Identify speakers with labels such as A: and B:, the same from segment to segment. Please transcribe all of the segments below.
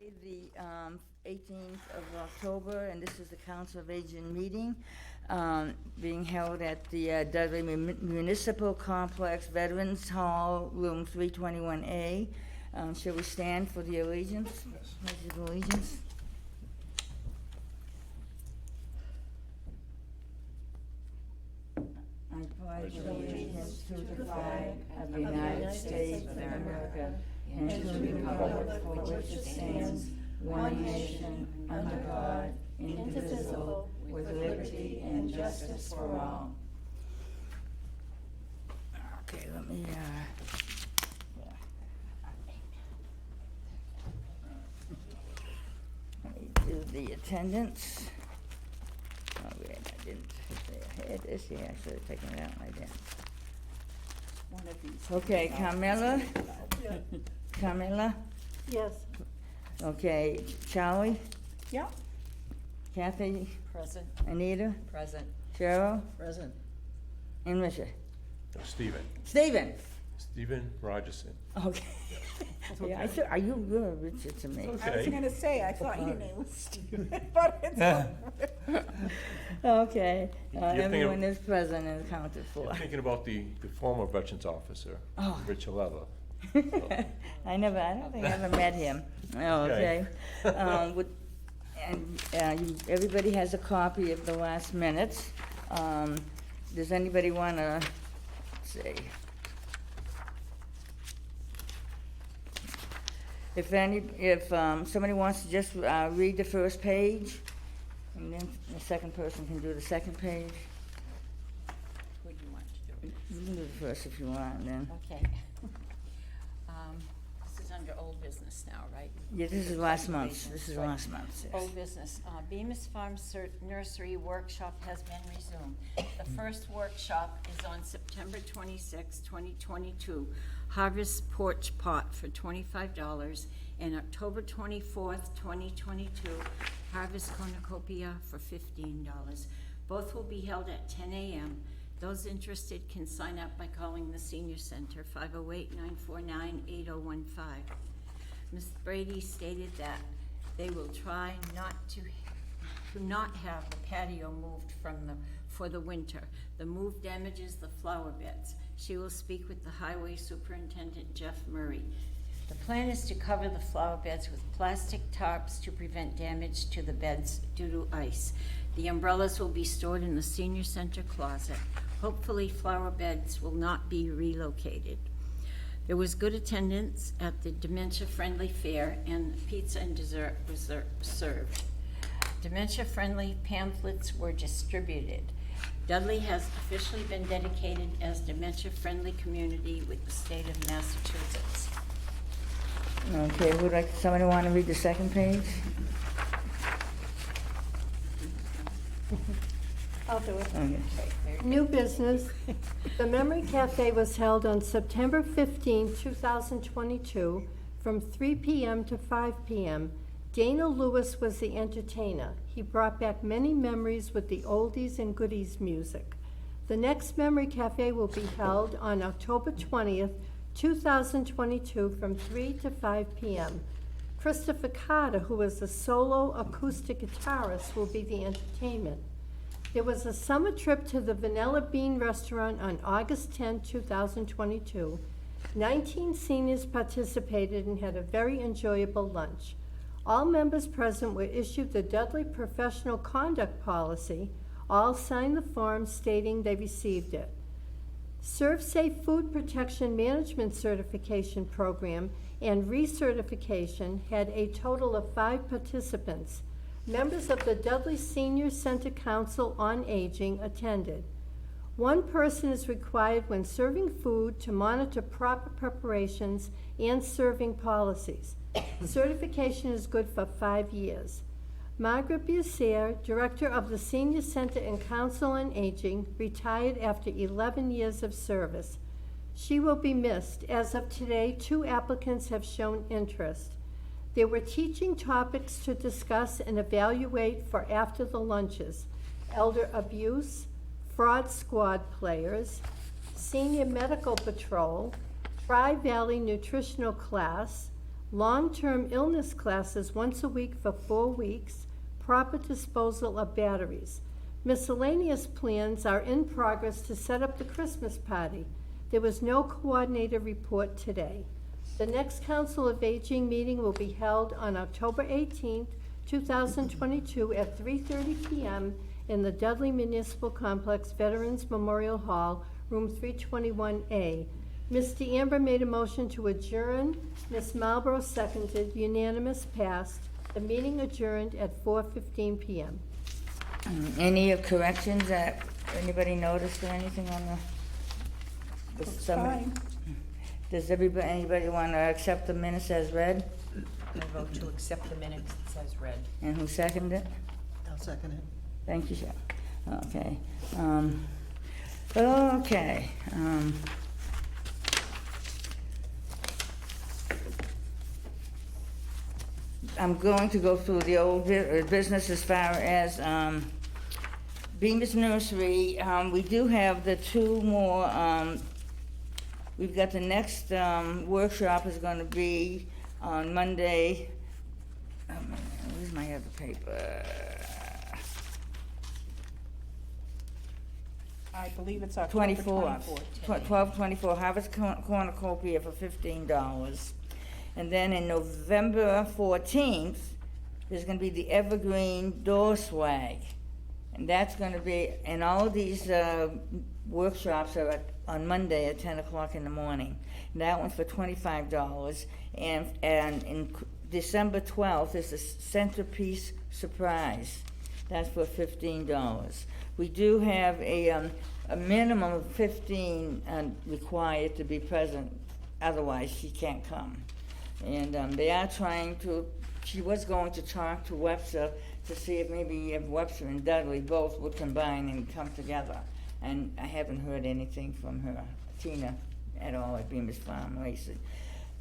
A: The 18th of October, and this is the Council of Aging meeting being held at the Dudley Municipal Complex Veterans Hall, room 321A. Shall we stand for the allegiance?
B: Yes.
A: Pledge of allegiance. I pledge allegiance to the flag of the United States of America and to the republic for which it stands, one nation, under God, indivisible, with liberty and justice for all. Okay, let me do the attendance. Oh, wait, I didn't. I had this here. I should have taken it out. I didn't.
C: One of these.
A: Okay, Carmela? Carmela?
C: Yes.
A: Okay, Charlie?
C: Yeah.
A: Kathy?
C: Present.
A: Anita?
C: Present.
A: Cheryl?
C: Present.
A: And Richard?
B: Stephen.
A: Stephen
B: Rogerson.
A: Okay. Yeah, I thought, you're Richard to me.
B: Okay.
C: I was gonna say, I thought your name was Stephen, but it's.
A: Okay,
B: thinking
A: everyone
B: of-
A: is present and accounted for.
B: You're thinking about the former veterans officer,
A: Oh.
B: Rich Aleva.
A: I don't think I ever met him. Oh, okay.
B: Okay.
A: Everybody has a copy of the last minutes. Does anybody wanna, see? If somebody wants to just read the first page, and then the second person can do the second page.
C: What do you want to do?
A: You can do the first if you want, and then,
C: Okay. This is under old business now, right?
A: yeah, this is last month, this is
C: Right.
A: last month. Yes.
C: Old business. Bemis Farm Nursery Workshop has been resumed. The first workshop is on September 26, 2022. Harvest porch pot for $25, and October 24th, 2022, harvest cornucopia for $15. Both will be held at 10 a.m. Those interested can sign up by calling the Senior Center, 508-949-8015. Ms. Brady stated that they will try not have the patio moved for the winter. The move damages the flower beds. She will speak with the Highway Superintendent, Jeff Murray. The plan is to cover the flower beds with plastic tarps to prevent damage to the beds due to ice. The umbrellas will be stored in the Senior Center closet. Hopefully, flower beds will not be relocated. There was good attendance at the dementia-friendly fair, and pizza and dessert was served. Dementia-friendly pamphlets were distributed. Dudley has officially been dedicated as dementia-friendly community with the state of Massachusetts.
A: Okay, somebody want to read the second page?
D: I'll do it.
A: Okay.
D: New business. The Memory Cafe was held on September 15, 2022, from 3 p.m. to 5 p.m. Dana Lewis was the entertainer. He brought back many memories with the oldies and goodies music. The next Memory Cafe will be held on October 20th, 2022, from 3 to 5 p.m. Christopher Carter, who is a solo acoustic guitarist, will be the entertainment. There was a summer trip to the Vanilla Bean restaurant on August 10, 2022. 19 seniors participated and had a very enjoyable lunch. All members present were issued the Dudley Professional Conduct Policy. All signed the form stating they received it. ServSafe Food Protection Management Certification Program and recertification had a total of 5 participants. Members of the Dudley Senior Center Council on Aging attended. One person is required when serving food to monitor proper preparations and serving policies. Certification is good for 5 years. Margaret Bussier, Director of the Senior Center and Council on Aging, retired after 11 years of service. She will be missed. As of today, 2 applicants have shown interest. There were teaching topics to discuss and evaluate for after the lunches: elder abuse, fraud squad players, senior medical patrol, Tri-Valley nutritional class, long-term illness classes once a week for 4 weeks, proper disposal of batteries. Miscellaneous plans are in progress to set up the Christmas party. There was no coordinator report today. The next Council of Aging meeting will be held on October 18th, 2022 at 3:30 p.m. in the Dudley Municipal Complex Veterans Memorial Hall, room 321A. Mr. Amber made a motion to adjourn. Ms. Marlborough seconded. Unanimous, passed. The meeting adjourned at 4:15 p.m.
A: Any corrections that anybody noticed or anything on the summary? Does anybody want to accept the minutes as read?
E: I vote to accept the minutes as read.
A: And who seconded it?
E: I'll second it.
A: Thank you, Cheryl. Okay. Okay. I'm going to go through the old business as far as Bemis Nursery. We do have the two more, we've got the next workshop is going to be on Monday. Where's my other paper?
E: I believe it's October 24th.
A: 12/24, Harvest Cornucopia for $15. And then in November 14th, there's gonna be the Evergreen Door Swag. And that's gonna be, and all of these workshops are on Monday at 10 o'clock in the morning. And that one's for $25. And in December 12th is a centerpiece surprise. That's for $15. We do have a minimum of 15 required to be present, otherwise she can't come. And they are trying to, she was going to talk to Webster to see if maybe if Webster and Dudley both would combine and come together. And I haven't heard anything from her, Tina, at all at Bemis Farm Racing.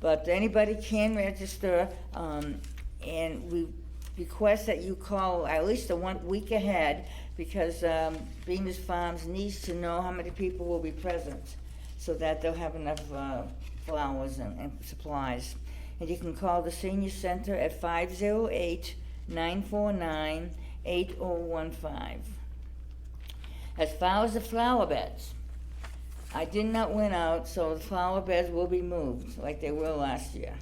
A: But anybody can register, and we request that you call at least a 1 week ahead, because Bemis Farms needs to know how many people will be present so that they'll have enough flowers and supplies. And you can call the Senior Center at 508-949-8015. As far as the flower beds, I did not win out, so the flower beds will be moved like they were last year.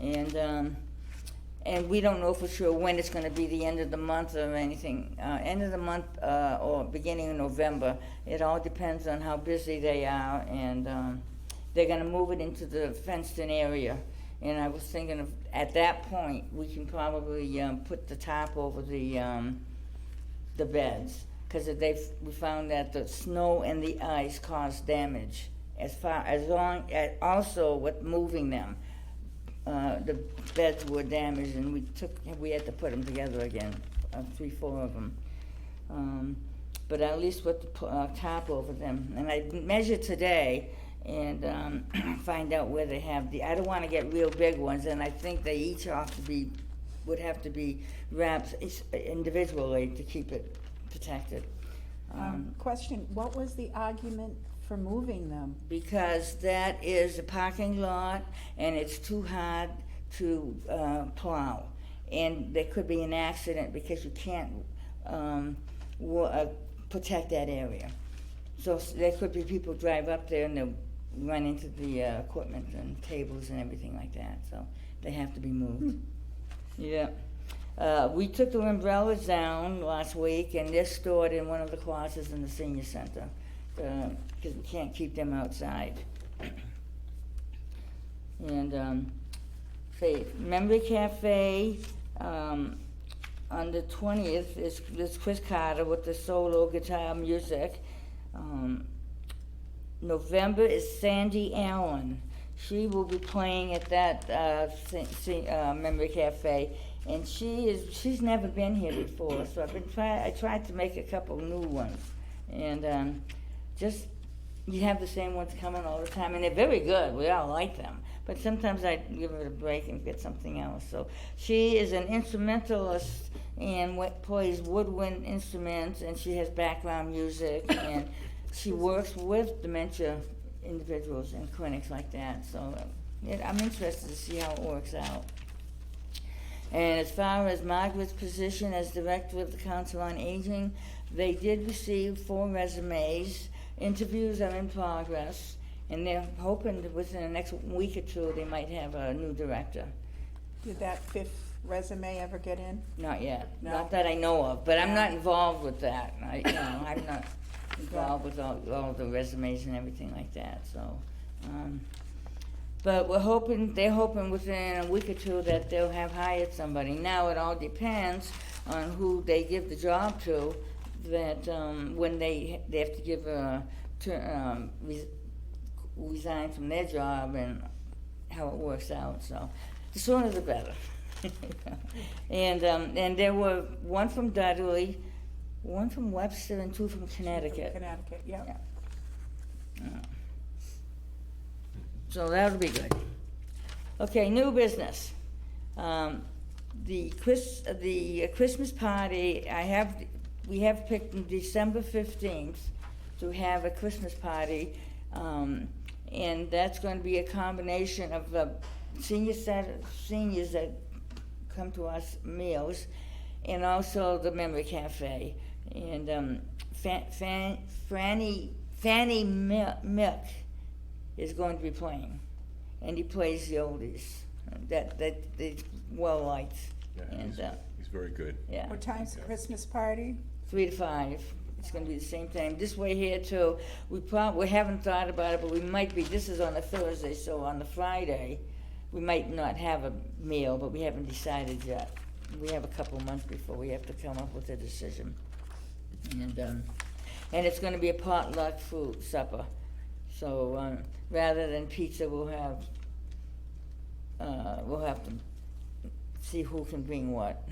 A: And we don't know for sure when it's gonna be, the end of the month or anything. End of the month or beginning of November. It all depends on how busy they are, and they're gonna move it into the fenced-in area. And I was thinking of, at that point, we can probably put the top over the beds, because we found that the snow and the ice caused damage. Also with moving them, the beds were damaged, and we had to put them together again, 3-4 of them. But at least with the top over them. And I measured today and find out where they have I don't want to get real big ones, and I think they each would have to be wrapped individually to keep it protected.
F: Question, what was the argument for moving them?
A: Because that is a parking lot, and it's too hard to plow. And there could be an accident because you can't protect that area. So there could be people drive up there and they'll run into the equipment and tables and everything like that, so they have to be moved. Yeah. We took the umbrellas down last week, and they're stored in one of the closets in the senior center, because we can't keep them outside. And Memory Cafe, on the 20th is Chris Carter with the solo guitar music. November is Sandy Allen. She will be playing at that Memory Cafe, and she's never been here before. So I tried to make a couple new ones, and just you have the same ones coming all the time, and they're very good. We all like them, but sometimes I give it a break and get something else. So she is an instrumentalist and plays woodwind instruments, and she has background music, and she works with dementia individuals in clinics like that. So I'm interested to see how it works out. And as far as Margaret's position as Director of the Council on Aging, they did receive 4 resumes. Interviews are in progress, and they're hoping that within the next week or 2, they might have a new director.
F: Did that 5th resume ever get in?
A: Not yet,
F: No.
A: not that I know of, but I'm
F: No.
A: not involved with that. I'm not involved with all the resumes and everything like that, so. But they're hoping within a week or 2 that they'll have hired somebody. Now, it all depends on who they give the job to, that, when they have to give resign from their job and how it works out, so the sooner the better. And there were 1 from Dudley, 1 from Webster, and 2 from Connecticut.
F: Connecticut, yeah.
A: So that'll be good. Okay, new business. The Christmas party, we have picked December 15th to have a Christmas party. And that's going to be a combination of seniors that come to us meals, and also the Memory Cafe. And Fanny Mick is going to be playing, and he plays the oldies that they well liked.
B: Yeah,
A: And
B: he's very good.
A: yeah,
F: What time's the Christmas party?
A: 3 to 5. It's going to be the same time. This way here too. We haven't thought about it, but we might be. This is on a Thursday, so on the Friday, we might not have a meal, but we haven't decided yet. We have a couple of months before we have to come up with a decision. And it's going to be a potluck food supper. So rather than pizza, we'll have to see who can bring what.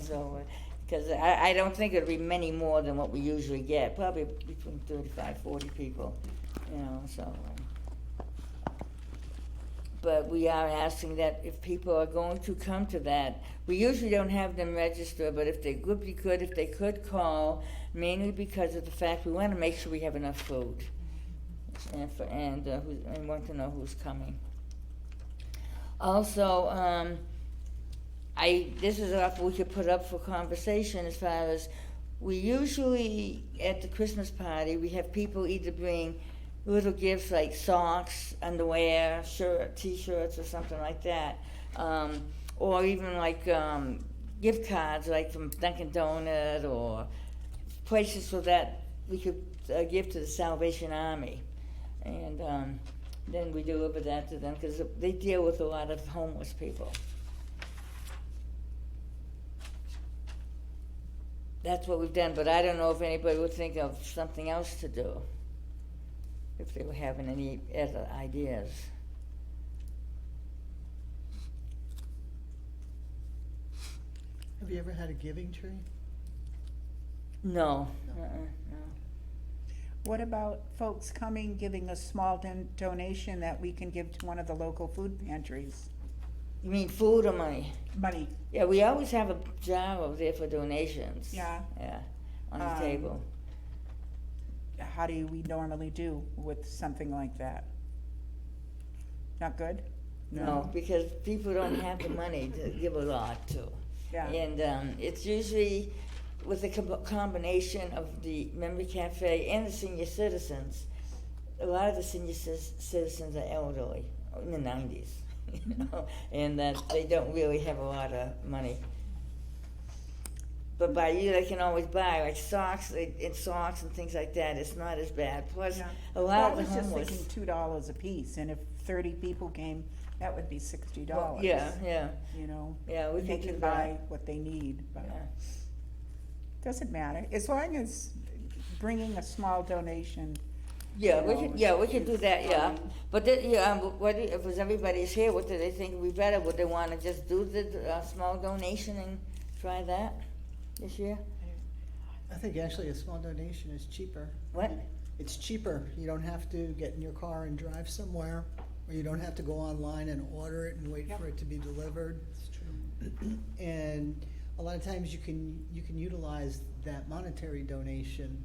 A: So because I don't think it'll be many more than what we usually get. Probably between 35, 40 people. So. But we are asking that if people are going to come to that, we usually don't have them register, but if they would be good, if they could call, mainly because of the fact we want to make sure we have enough food, and want to know who's coming. Also, this is off we could put up for conversation as far as we usually at the Christmas party we have people either bring little gifts like socks, underwear, T-shirts, or something like that, or even like gift cards, like from Dunkin' Donut or places so that we could give to the Salvation Army, and then we deliver that to them because they deal with a lot of homeless people. That's what we've done, but I don't know if anybody would think of something else to do, if they were having any other ideas.
G: Have you ever had a giving tree?
A: No.
G: No.
A: No.
F: What about folks coming, giving a small donation that we can give to one of the local food pantries?
A: You mean food or money?
F: Money,
A: Yeah, we always have a jar over there for donations.
F: Yeah.
A: Yeah, on the table.
F: how do we normally do with something like that? Not good?
A: No, because people don't have the money to give a lot to.
F: Yeah.
A: And it's usually with a combination of the Memory Cafe and the senior citizens. A lot of the senior citizens are elderly, in the 90s, and that they don't really have a lot of money. But by you, they can always buy like socks and things like that. It's not as bad. Plus,
F: Yeah.
A: a lot
F: Well,
A: of the
F: I was just
A: homeless.
F: thinking $2 a piece, and if 30 people came, that would be $60.
A: Yeah.
F: You know?
A: Yeah, we
F: They
A: could do
F: can
A: that.
F: buy what they need, but
A: Yeah.
F: doesn't matter, as long as bringing a small donation.
A: Yeah,
F: you
A: we
F: know,
A: could do that, yeah. But if everybody's here, what do they think would be better? Would they wanna just do the small donation and try that this year?
G: I think actually a small donation is cheaper.
A: What?
G: It's cheaper. You don't have to get in your car and drive somewhere, or you don't have to go online and order it and wait for it to be delivered. That's true. And a lot of times you can utilize that monetary donation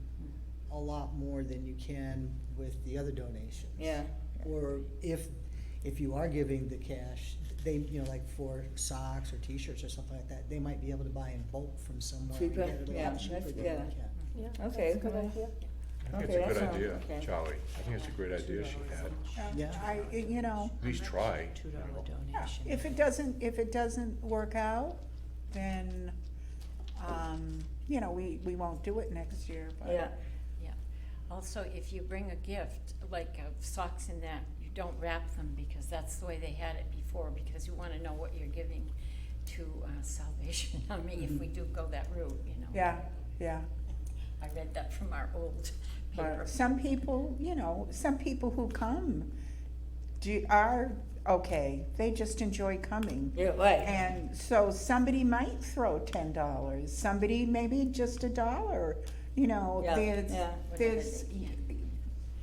G: a lot more than you can with the other donations.
A: Yeah.
G: Or if if you are giving the cash, they, you know, like for socks or T-shirts or something like that, they might be able to buy in bulk from somewhere and
A: Cheaper?
G: get it a
A: Yeah,
G: lot cheaper
A: that's-
G: than
A: yeah.
G: we can.
D: Yeah,
A: Okay,
D: that's a good
A: well,
D: idea.
B: I think
A: Okay,
B: it's a
A: that
B: good
A: sounds-
B: idea,
A: okay.
B: Charlie. I think it's a great idea she had.
G: Yeah.
F: You know,
B: At least try.
E: $2
B: you know.
E: donation.
F: if it doesn't work out, then, you know, we won't do it next year, but.
A: Yeah,
C: Yeah. Also, if you bring a gift, like socks and that, you don't wrap them because that's the way they had it before, because you wanna know what you're giving to Salvation Army if we do go that route, you know.
F: Yeah, yeah.
C: I read that from our old paper.
F: But some people, you know, some people who come are, okay, they just enjoy coming.
A: yeah, right.
F: And so somebody might throw $10, somebody maybe just $1, you know,
A: Yeah,
F: there's,
A: yeah.
F: there's,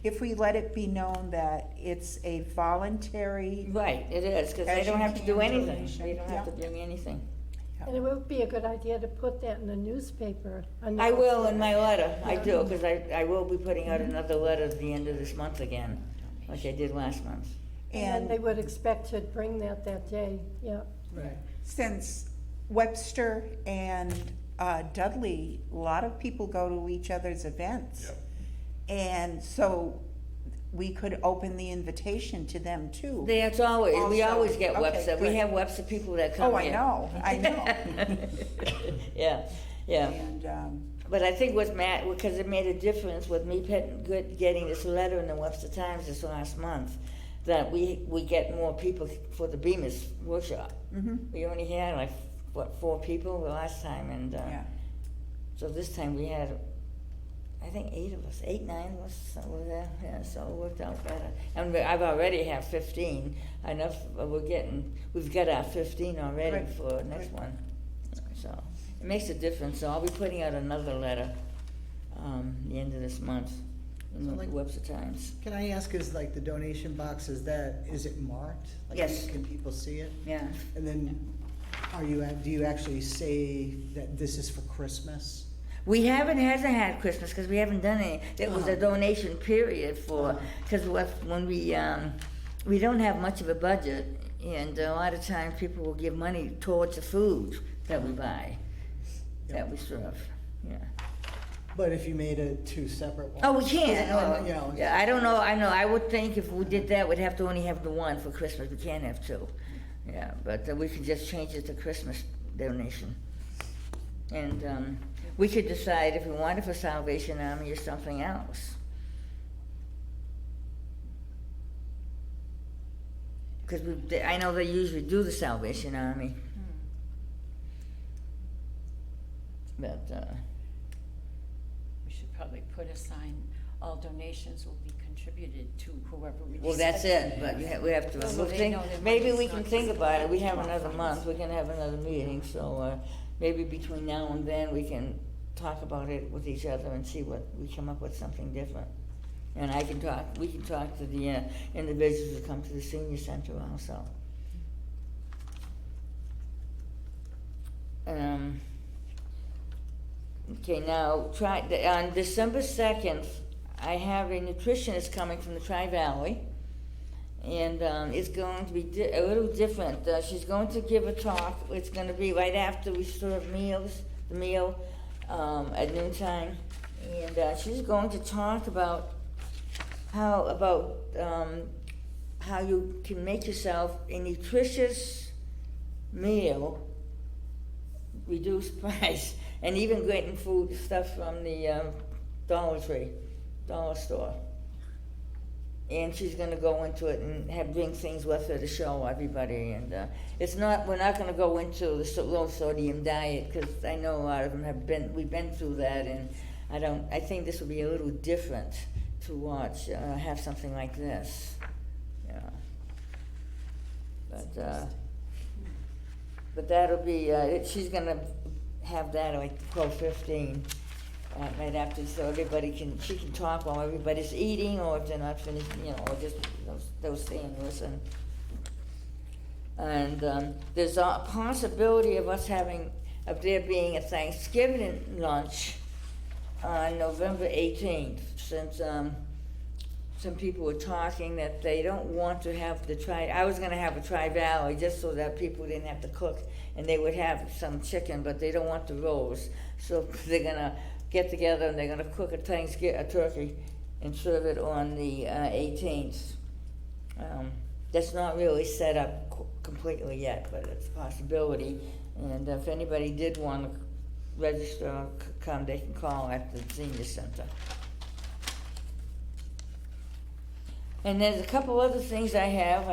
F: if we let it be known that it's a voluntary,
A: Right, it is, because they
F: As
A: don't
F: you
A: have to do
F: can
A: anything.
F: donation,
A: They don't have to
F: yeah.
A: bring anything.
D: And it would be a good idea to put that in the newspaper.
A: I will in
D: announcement.
A: my letter, I do, because I will be putting out another letter at the end of this month again, like I did last month.
D: And they
F: and
D: would expect to bring that day, yeah.
G: Right.
F: since Webster and Dudley, a lot of people go to each other's events.
B: Yep.
F: And so we could open the invitation to them too.
A: That's always, we
F: Also-
A: always get
F: okay,
A: Webster, we
F: good.
A: have Webster people that come
F: Oh, I
A: here.
F: know, I know.
A: Yeah, yeah.
F: And,
A: But I think what's because it made a difference with me getting this letter in the Webster Times this last month, that we get more people for the Bemis workshop.
F: mhm,
A: We only had like, what, 4 people the last time, and,
F: yeah.
A: so this time we had, I think 8 of us, 8, 9 of us were there, yeah, so it worked out better. And I've already have 15, enough, we've got our 15 already
F: Good,
A: for next
F: good.
A: one. So, it makes a difference, so I'll be putting out another letter, the end of this month, in
G: So
A: the
G: like-
A: Webster Times.
G: Can I ask, is like the donation box, is it marked? Like,
A: Yes.
G: Can people see it?
A: Yeah,
G: And then, do you actually say that this is for Christmas?
A: hasn't had Christmas, because we haven't done any, it was a
G: Uh-huh.
A: donation period for, because when we don't have much of a budget, and a lot of times people will give money towards the food that we buy, that we serve, yeah.
G: But if you made it 2 separate ones?
A: Oh, we can,
G: You know,
A: yeah, I don't know, I would think if we did that, we'd have to only have the one for Christmas, we can't have 2. Yeah, but we could just change it to Christmas donation. And, we could decide if we wanted for Salvation Army or something else. Because I know they usually do the Salvation Army. But,
C: We should probably put a sign, all donations will be contributed to whoever we decide.
A: well, that's it, but we have to,
C: So
A: we'll
C: they
A: think,
C: know their
A: maybe
C: money's
A: we
C: not
A: can think
C: just
A: about it, we
C: going
A: have
C: to
A: another
C: funds.
A: month, we're gonna have another meeting, so, maybe between now and then, we can talk about it with each other and see what, we come up with something different. And we can talk to the individuals who come to the senior center also. Okay, now, on December 2nd, I have a nutritionist coming from the Tri-Valley, and it's going to be a little different. She's going to give a talk, it's gonna be right after we serve the meal at noontime, and she's going to talk about how you can make yourself a nutritious meal, reduced price, and even getting food stuff from the Dollar Store. And she's gonna go into it and bring things with her to show everybody, and we're not gonna go into the low sodium diet, because I know a lot of them we've been through that, and I think this will be a little different to watch, have something like this, yeah. But that'll be, she's gonna have that at like 12:15, right after, so she can talk while everybody's eating, or if they're not finished, or just they'll stay and listen. And there's a possibility of there being a Thanksgiving lunch on November 18th, since some people were talking that they don't want to have the I was gonna have a tri-valley just so that people didn't have to cook, and they would have some chicken, but they don't want the rolls. So they're gonna get together and they're gonna cook a turkey and serve it on the 18th. That's not really set up completely yet, but it's a possibility. And if anybody did want to register or come, they can call at the senior center. And there's a couple other things I have.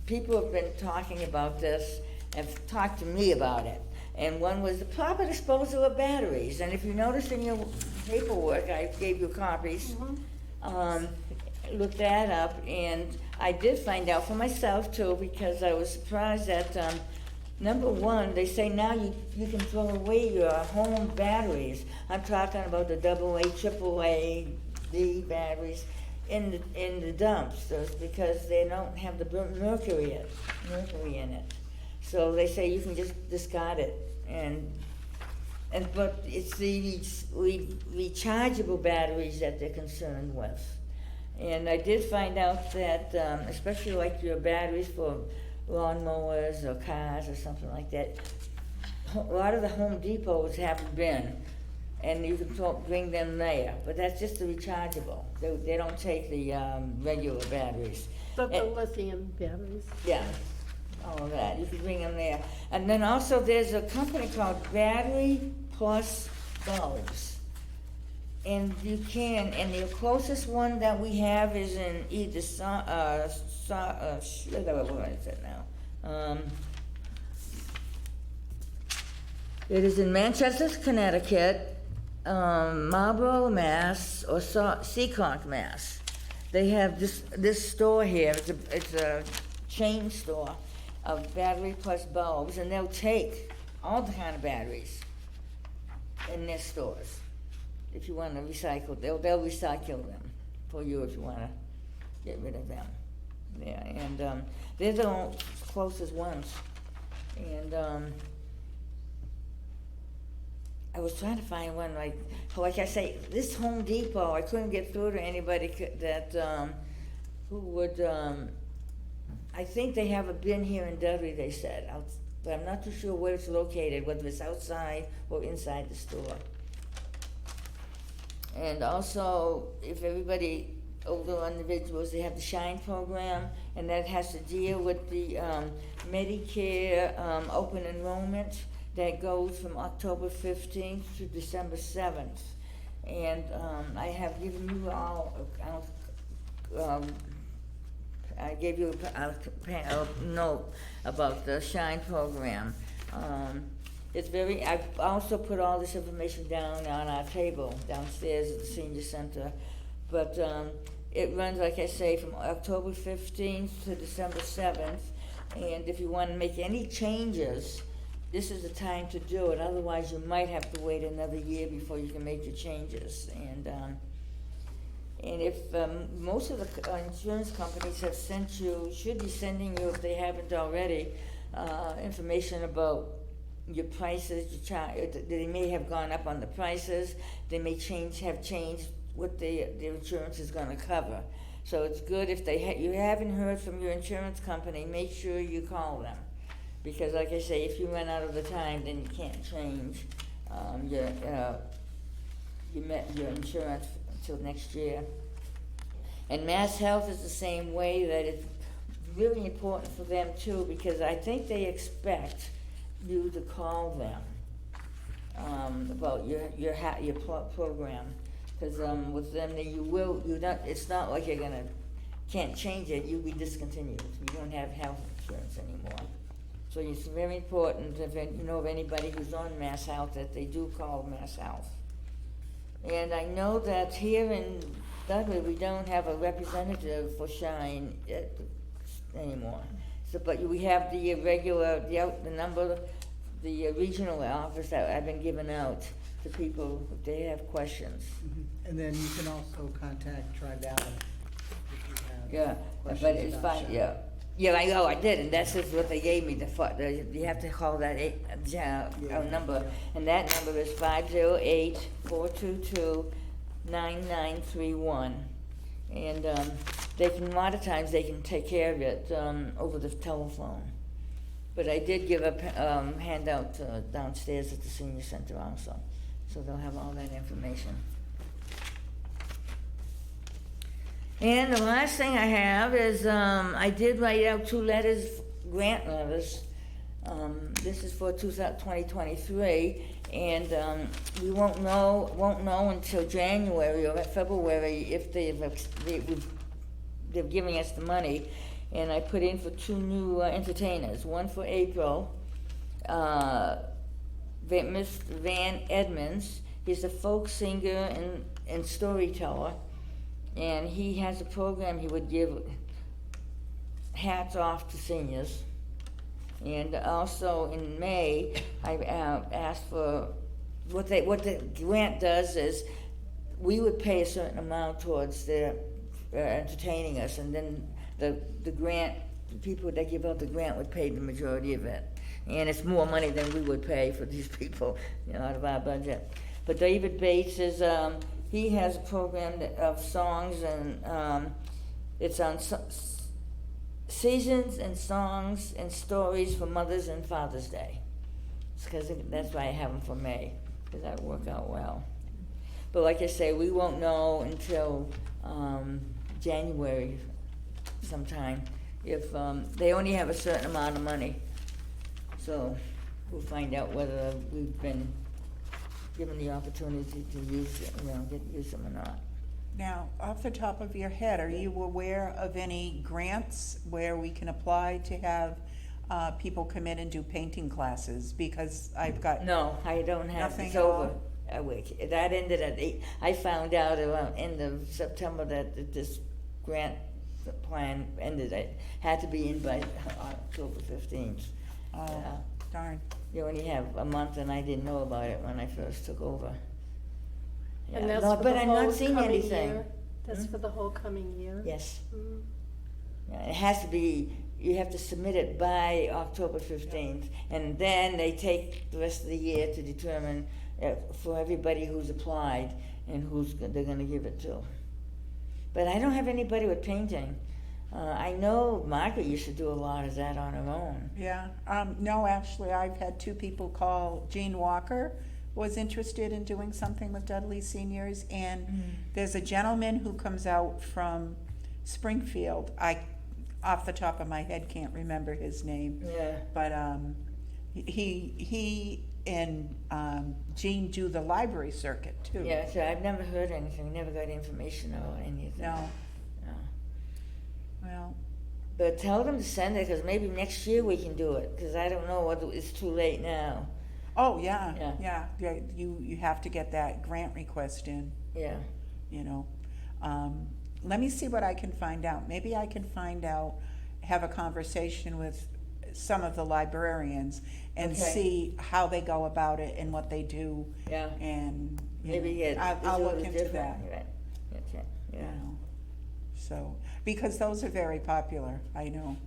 A: People have been talking about this, have talked to me about it. And one was the proper disposal of batteries. And if you notice in your paperwork, I gave you copies. Look that up, and I did find out for myself too, because I was surprised that, number one, they say now you can throw away your home batteries. I'm talking about the AA, AAA, D batteries in the dumpsters, because they don't have the mercury in it. So they say you can just discard it, but it's the rechargeable batteries that they're concerned with. And I did find out that, especially like your batteries for lawnmowers or cars or something like that, a lot of the Home Depots have been, and you can bring them there, but that's just the rechargeable. They don't take the regular batteries.
D: But the lithium batteries.
A: Yeah, all of that, you can bring them there. And then also there's a company called Battery Plus Bulbs. And you can, and the closest one that we have is in either what is it now? It is in Manchester, Connecticut, Marlborough, Mass, or Seekonk, Mass. They have this store here. It's a chain store of Battery Plus Bulbs, and they'll take all the kind of batteries in their stores. If you want to recycle, they'll recycle them for you if you want to get rid of them. Yeah, and they're the closest ones. And I was trying to find one like I say, this Home Depot. I couldn't get through to anybody that who would. I think they have a bin here in Dudley. They said, but I'm not too sure where it's located, whether it's outside or inside the store. And also, if everybody, older individuals, they have the SHINE program, and that has to deal with the Medicare open enrollment that goes from October 15th to December 7th. And I have given you all, I gave you a note about the SHINE program. I've also put all this information down on our table downstairs at the senior center. But it runs, like I say, from October 15th to December 7th. And if you want to make any changes, this is the time to do it. Otherwise, you might have to wait another year before you can make your changes. And if most of the insurance companies should be sending you, if they haven't already, information about your prices. They may have gone up on the prices. They may have changed what their insurance is going to cover. So it's good if you haven't heard from your insurance company, make sure you call them. Because like I say, if you run out of the time, then you can't change your insurance until next year. And Mass Health is the same way, that it's really important for them too, because I think they expect you to call them about your program. Because with them, it's not like can't change it, you'll be discontinued. You don't have health insurance anymore. So it's very important, if you know of anybody who's on Mass Health, that they do call Mass Health. And I know that here in Dudley, we don't have a representative for SHINE anymore. So, but we have the regular, the regional office that I've been giving out to people if they have questions.
G: And then you can also contact Tri-Valley if you have
A: Yeah, but
G: questions
A: it's
G: about
A: fine,
G: SHINE.
A: yeah. Yeah, I know, I did, and that's just what they gave me, you have to call that number, and that number is 508-422-9931. And they can, a lot of times, they can take care of it over the telephone. But I did give a handout downstairs at the senior center also, so they'll have all that information. And the last thing I have is, I did write out 2 letters, grant letters. This is for 2023, and we won't know until January or February if they're giving us the money. And I put in for 2 new entertainers, one for April, Mr. Van Edmonds. He's a folk singer and storyteller, and he has a program he would give hats off to seniors. And also in May, I asked for, what the grant does is, we would pay a certain amount towards their entertaining us, and then the grant, the people that give out the grant would pay the majority of it. And it's more money than we would pay for these people, out of our budget. But David Bates is, he has a program of songs, and it's on seasons and songs and stories for Mother's and Father's Day. That's why I have them for May, because that would work out well. But like I say, we won't know until January sometime, if they only have a certain amount of money. So we'll find out whether we've been given the opportunity to use it, use them or not.
F: Now, off the top of your head, are you aware of any grants where we can apply to have people come in and do painting classes? Because I've got
A: No, I don't have,
F: nothing
A: it's
F: at
A: over.
F: all?
A: That ended at 8. I found out around end of September that this grant plan ended. It had to be in by October 15th.
F: Oh, darn.
A: You only have a month, and I didn't know about it when I first took over.
D: And
A: Yeah.
D: that's
A: No,
D: for
A: but
D: the
A: I'm
D: whole
A: not seeing
D: coming
A: anything.
D: year? That's for the whole coming year?
A: Yes.
D: Mm.
A: Yeah, it has to be, you have to submit it by October 15th, and then they take the rest of the year to determine for everybody who's applied and who's they're gonna give it to. But I don't have anybody with painting. I know Margaret used to do a lot of that on her own.
F: Yeah, no, actually, I've had 2 people call. Jean Walker was interested in doing something with Dudley seniors, and there's a gentleman who comes out from Springfield. I, off the top of my head, can't remember his name.
A: Yeah.
F: But he and Jean do the library circuit too.
A: Yeah, so I've never heard anything, never got information about anything.
F: No,
A: No.
F: well,
A: But tell them to send it, because maybe next year we can do it, because I don't know whether it's too late now.
F: oh, yeah,
A: Yeah.
F: yeah, you have to get that grant request in,
A: Yeah.
F: you know. Let me see what I can find out. Maybe I can find out, have a conversation with some of the librarians and
A: Okay.
F: see how they go about it and what they do.
A: Yeah.
F: And, you
A: Maybe,
F: know,
A: yeah.
F: I'll
A: do
F: look
A: it
F: into
A: different.
F: that.
A: Right. Okay.
F: you
A: Yeah.
F: know. So, because those are very popular, I know.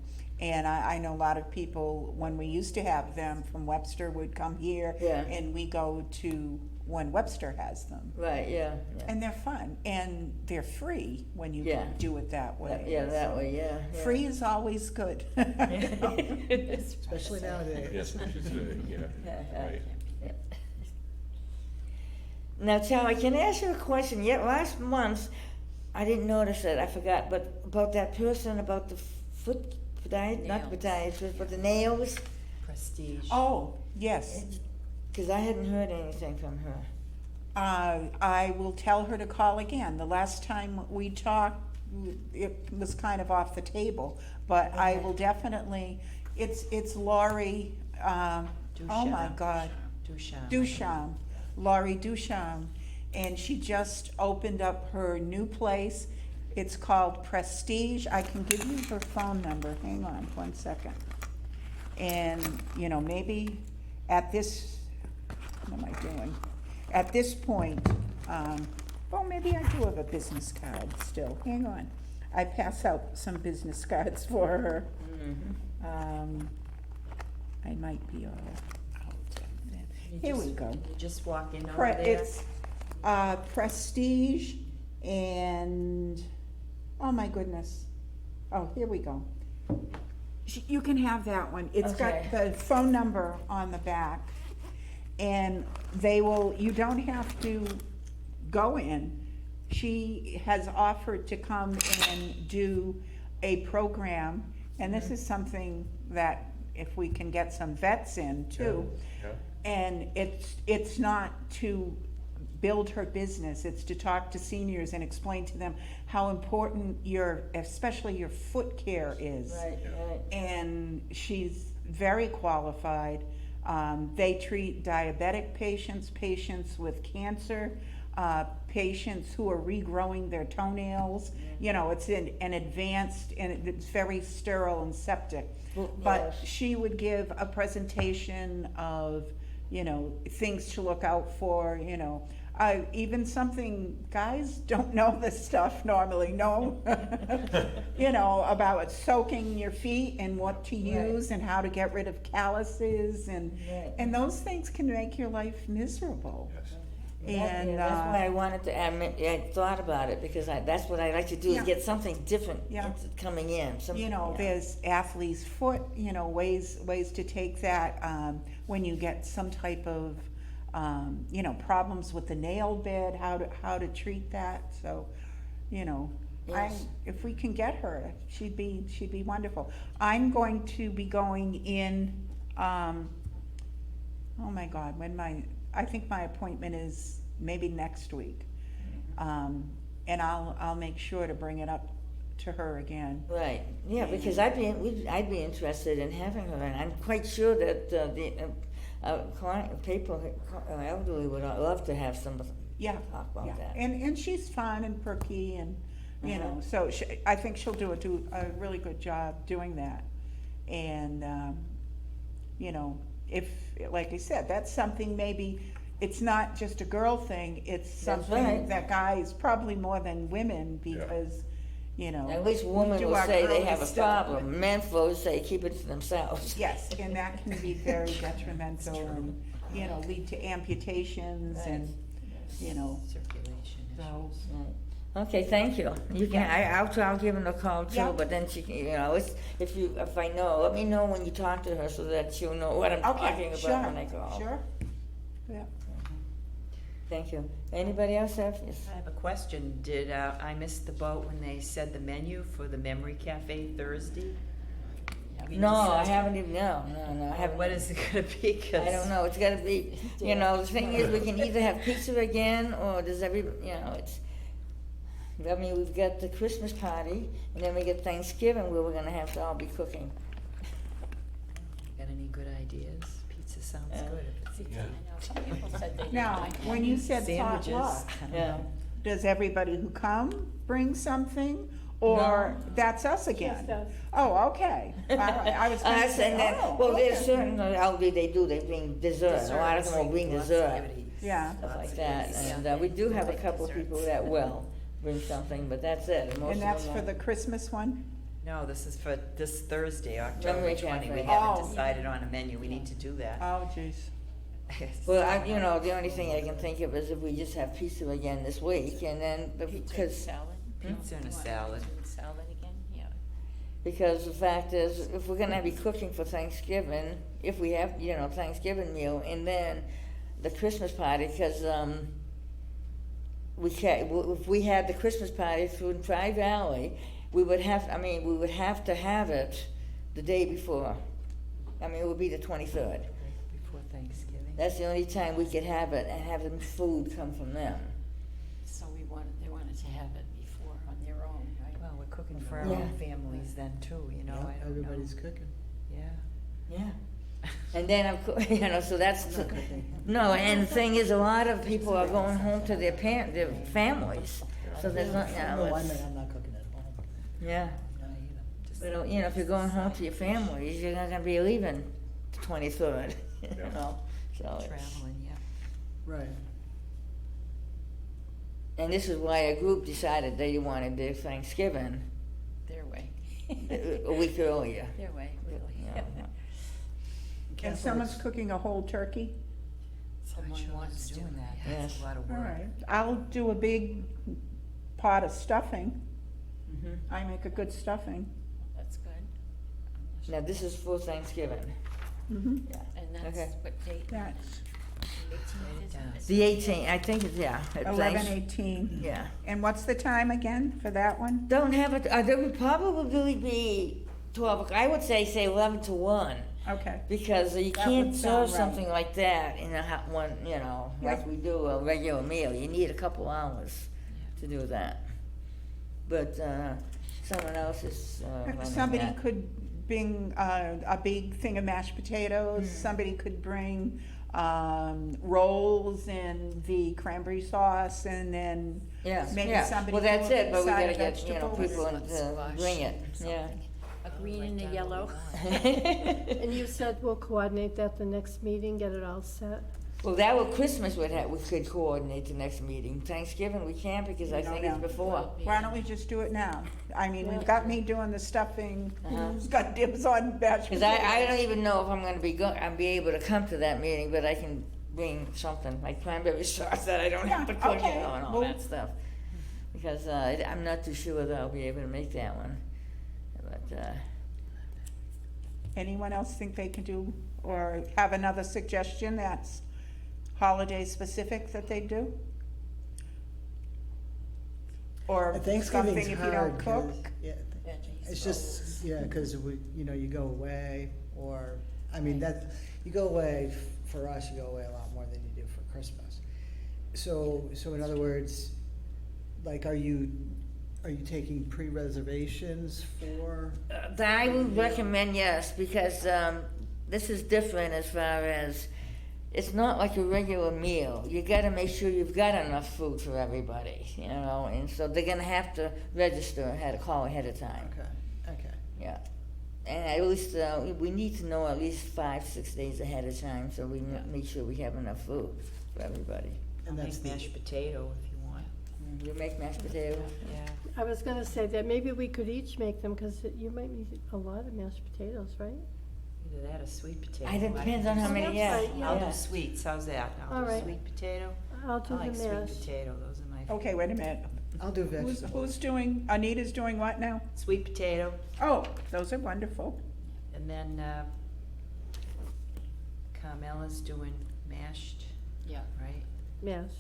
F: And I know a lot of people, when we used to have them from Webster, would come here.
A: Yeah.
F: And we go to when Webster has them.
A: Right, yeah. Yeah.
F: And they're fun, and they're free when you
A: Yeah.
F: do it that way.
A: Yeah, that
F: So,
A: way, yeah. yeah.
F: Free is always good.
G: Especially nowadays.
B: Yes, I should say, yeah, right.
A: Yeah. Now, Charlie, can I ask you a question? Yet last month, I didn't notice it, I forgot, but about that person about the foot podiatrist, not
C: Nails.
A: podiatrist, but the nails,
E: Prestige.
F: Oh, yes.
A: because I hadn't heard anything from her.
F: I will tell her to call again. The last time we talked, it was kind of off the table, but I will definitely, it's Laurie, oh my
E: Duchamp.
F: God,
E: Duchamp.
F: Duchamp, Laurie Duchamp, and she just opened up her new place. It's called Prestige. I can give you her phone number. Hang on 1 second. And, you know, maybe at this, what am I doing? At this point, well, maybe I do have a business card still. Hang on. I pass out some business cards for her. I might be all out of that.
E: You
F: Here we
E: just-
F: go.
E: You just walk in over there.
F: It's Prestige, and Oh, my goodness. Oh, here we go. You can have that one. It's got
A: Okay.
F: the phone number on the back. And they will, you don't have to go in. She has offered to come and do a program, and this is something that if we can get some vets in too.
B: Yeah.
F: And it's not to build her business, it's to talk to seniors and explain to them how important especially your foot care is.
A: Right, right.
F: And she's very qualified. They treat diabetic patients, patients with cancer, patients who are regrowing their toenails. You know, it's an advanced, and it's very sterile and septic.
A: Well,
F: But
A: yes.
F: she would give a presentation of, things to look out for, even something guys don't know this stuff normally, no. About soaking your feet and what to use and how to get rid of calluses
A: Right.
F: and those things can make your life miserable.
B: Yes.
F: And,
A: That's why I wanted to, I thought about it, because that's what I like to do, is
F: Yeah.
A: get something different
F: Yeah.
A: coming in.
F: There's athlete's foot, ways to take that, when you get some type of, problems with the nail bed, how to treat that, so,
A: Yes.
F: if we can get her, she'd be wonderful. I'm going to be going in, oh my God, I think my appointment is maybe next week. And I'll make sure to bring it up to her again.
A: Right, yeah, because I'd be interested in having her, and I'm quite sure that people, elderly would love to have somebody
F: Yeah,
A: talk about
F: yeah.
A: that.
F: And she's fun and perky and, so I think she'll do a really good job doing that. And, if, like I said, that's something maybe, it's not just a girl thing, it's
A: That's
F: something
A: right.
F: that guys, probably more than women, because,
A: At least women
F: do
A: will
F: our
A: say they
F: girly
A: have a
F: stuff.
A: problem, men folks say keep it to themselves.
F: Yes, and that can be very detrimental and, lead to amputations and,
E: Circulation
F: so.
E: issues.
A: Right. Okay, thank you. You can, I'll give her a call
F: Yeah.
A: too, but then she can, if I know, let me know when you talk to her so that she'll know what I'm talking
F: Okay,
A: about when I call.
F: sure. Yeah.
A: Thank you. Anybody else have? Yes.
E: I have a question. Did I miss the boat when they said the menu for the Memory Cafe Thursday? Have you
A: No, I
E: decided-
A: haven't even, no, I haven't.
E: What is it gonna be? 'Cause
A: I don't know, it's gotta be, the thing is, we can either have pizza again, or does we've got the Christmas party, and then we get Thanksgiving where we're gonna have to all be cooking.
E: Got any good ideas? Pizza sounds good. If it's
B: Yeah.
C: Some people said they didn't
F: Now,
C: like
F: when you said
E: sandwiches.
F: potluck,
E: I don't
A: Yeah.
E: know.
F: does everybody who come bring something? Or that's us again?
D: Just us.
F: Oh, okay. All right. I was gonna
A: Us,
F: say,
A: and then,
F: oh,
A: well, there's
F: okay.
A: certain elderly, they bring dessert, a lot of them will bring
E: Lots of
A: dessert,
E: activities.
F: Yeah.
A: stuff
E: Lots
A: like
E: of
A: that,
E: goodies.
A: and we do have a
C: Like
A: couple of people
C: desserts.
A: that will bring something, but that's it, and most
F: And
A: of
F: that's
A: them
F: for
A: are-
F: the Christmas one?
E: No, this is for this Thursday, October
A: Memory
E: 20. We
A: Cafe.
E: haven't
F: Oh.
E: decided on a menu. We need to do that.
F: Oh, jeez.
A: Well, the only thing I can think of is if we just have pizza again this week, and then,
C: Pizza and
A: because,
C: salad?
E: Pizza and a
C: You want
E: salad.
C: pizza and salad again? Yeah.
A: because the fact is, if we're gonna be cooking for Thanksgiving, if we have, Thanksgiving meal, and then the Christmas party, because, if we had the Christmas party through Tri Valley, we would have to have it the day before. It would be the 23rd.
E: Before Thanksgiving.
A: That's the only time we could have it and have the food come from them.
C: So they wanted to have it before on their own, right?
E: Well, we're cooking for our
A: Yeah.
E: own families then too, I don't know.
G: Everybody's cooking.
E: Yeah.
A: Yeah. And then, of course, so that's,
G: I'm not cooking.
A: no, and the thing is, a lot of people are going home to their families, so there's not,
G: No, I'm not cooking at home.
A: yeah.
G: Not either.
A: But, if you're going home to your families, you're not gonna be leaving the 23rd,
B: Yeah.
A: so it's,
E: Traveling, yeah.
G: Right.
A: and this is why a group decided they wanted their Thanksgiving
C: Their way.
A: a week earlier.
C: Their way, really.
A: Yeah.
F: And someone's cooking a whole turkey?
C: Someone wants to.
E: doing that.
A: Yes.
E: That's a lot of
F: All
E: work.
F: right. I'll do a big pot of stuffing. I make a good stuffing.
C: That's good.
A: Now, this is for Thanksgiving.
F: Mhm.
A: Yeah.
C: And that's
A: Okay.
C: what date?
F: That's
C: 18th, isn't it?
A: The 18th, I think it's, yeah. at
F: 11:18.
A: Yeah.
F: And what's the time again for that one?
A: Don't have it, there would probably be 12, I would say 11 to 1.
F: Okay.
A: Because you
F: That
A: can't
F: would
A: serve
F: sound right.
A: something like that in a hot one, you know, like
F: Yep.
A: we do a regular meal. You need a couple hours to do that. But someone else is running
F: Somebody
A: that.
F: could bring a big thing of mashed potatoes. Somebody could bring rolls and the cranberry sauce, and then
A: Yeah,
F: maybe
A: yeah.
F: somebody
A: Well, that's
F: do a
A: it, but we
F: side
A: gotta
F: of
A: get, you know,
F: vegetables.
A: people to
C: Squash
A: bring it,
C: or
A: yeah.
C: something. A green and a yellow.
D: And you said we'll coordinate that the next meeting, get it all set?
A: Well, that would, Christmas would have, we could coordinate the next meeting. Thanksgiving, we can't because I
F: No,
A: think
F: no.
A: it's before.
F: Why don't we just do it now? I mean, we've got me doing the stuffing.
A: Uh-huh.
F: Who's got dibs on mashed
A: Cause
F: potatoes?
A: I don't even know if I'm gonna I'll be able to come to that meeting, but I can bring something, like cranberry sauce that I don't have to
F: Yeah,
A: cook, you
F: okay.
A: know, and all
F: Well-
A: that stuff. Because, I'm not too sure that I'll be able to make that one. But,
F: Anyone else think they can do, or have another suggestion that's holiday specific that they do? Or
G: Thanksgiving's
F: something if you
G: hard,
F: don't
G: 'cause-
F: cook?
G: yeah,
C: Veggies,
G: it's just, yeah, cause we, you know, you go away, or, I mean, that, you go away, for us, you go away a lot more than you do for Christmas. So in other words, like, are you taking pre-reservations for?
A: that I would recommend, yes, because, this is different as far as, it's not like a regular meal. You gotta make sure you've got enough food for everybody, you know, and so they're gonna have to register, call ahead of time.
G: Okay.
A: Yeah, and at least, we need to know at least 5-6 days ahead of time, so we make sure we have enough food for everybody.
G: And
E: I'll
G: that's
E: make
G: the,
E: mashed potato if you want.
A: You make mashed potatoes?
E: Yeah.
D: I was gonna say that maybe we could each make them, cause you might need a lot of mashed potatoes, right?
E: Either that or sweet potato.
A: It depends on how many,
D: That's
A: yeah.
D: right, yeah.
E: I'll
A: yeah.
E: do sweets, how's that?
D: All
E: I'll do
D: right.
E: sweet potato.
D: I'll do
E: I like
D: the
E: sweet
D: mashed.
E: potato, those are my.
F: Okay, wait a minute.
G: I'll do vegetables.
F: Who's doing, Anita's doing what now?
E: Sweet potato,
F: Oh, those are wonderful.
E: and then, Carmela's doing mashed,
C: Yeah.
E: right?
D: Mashed.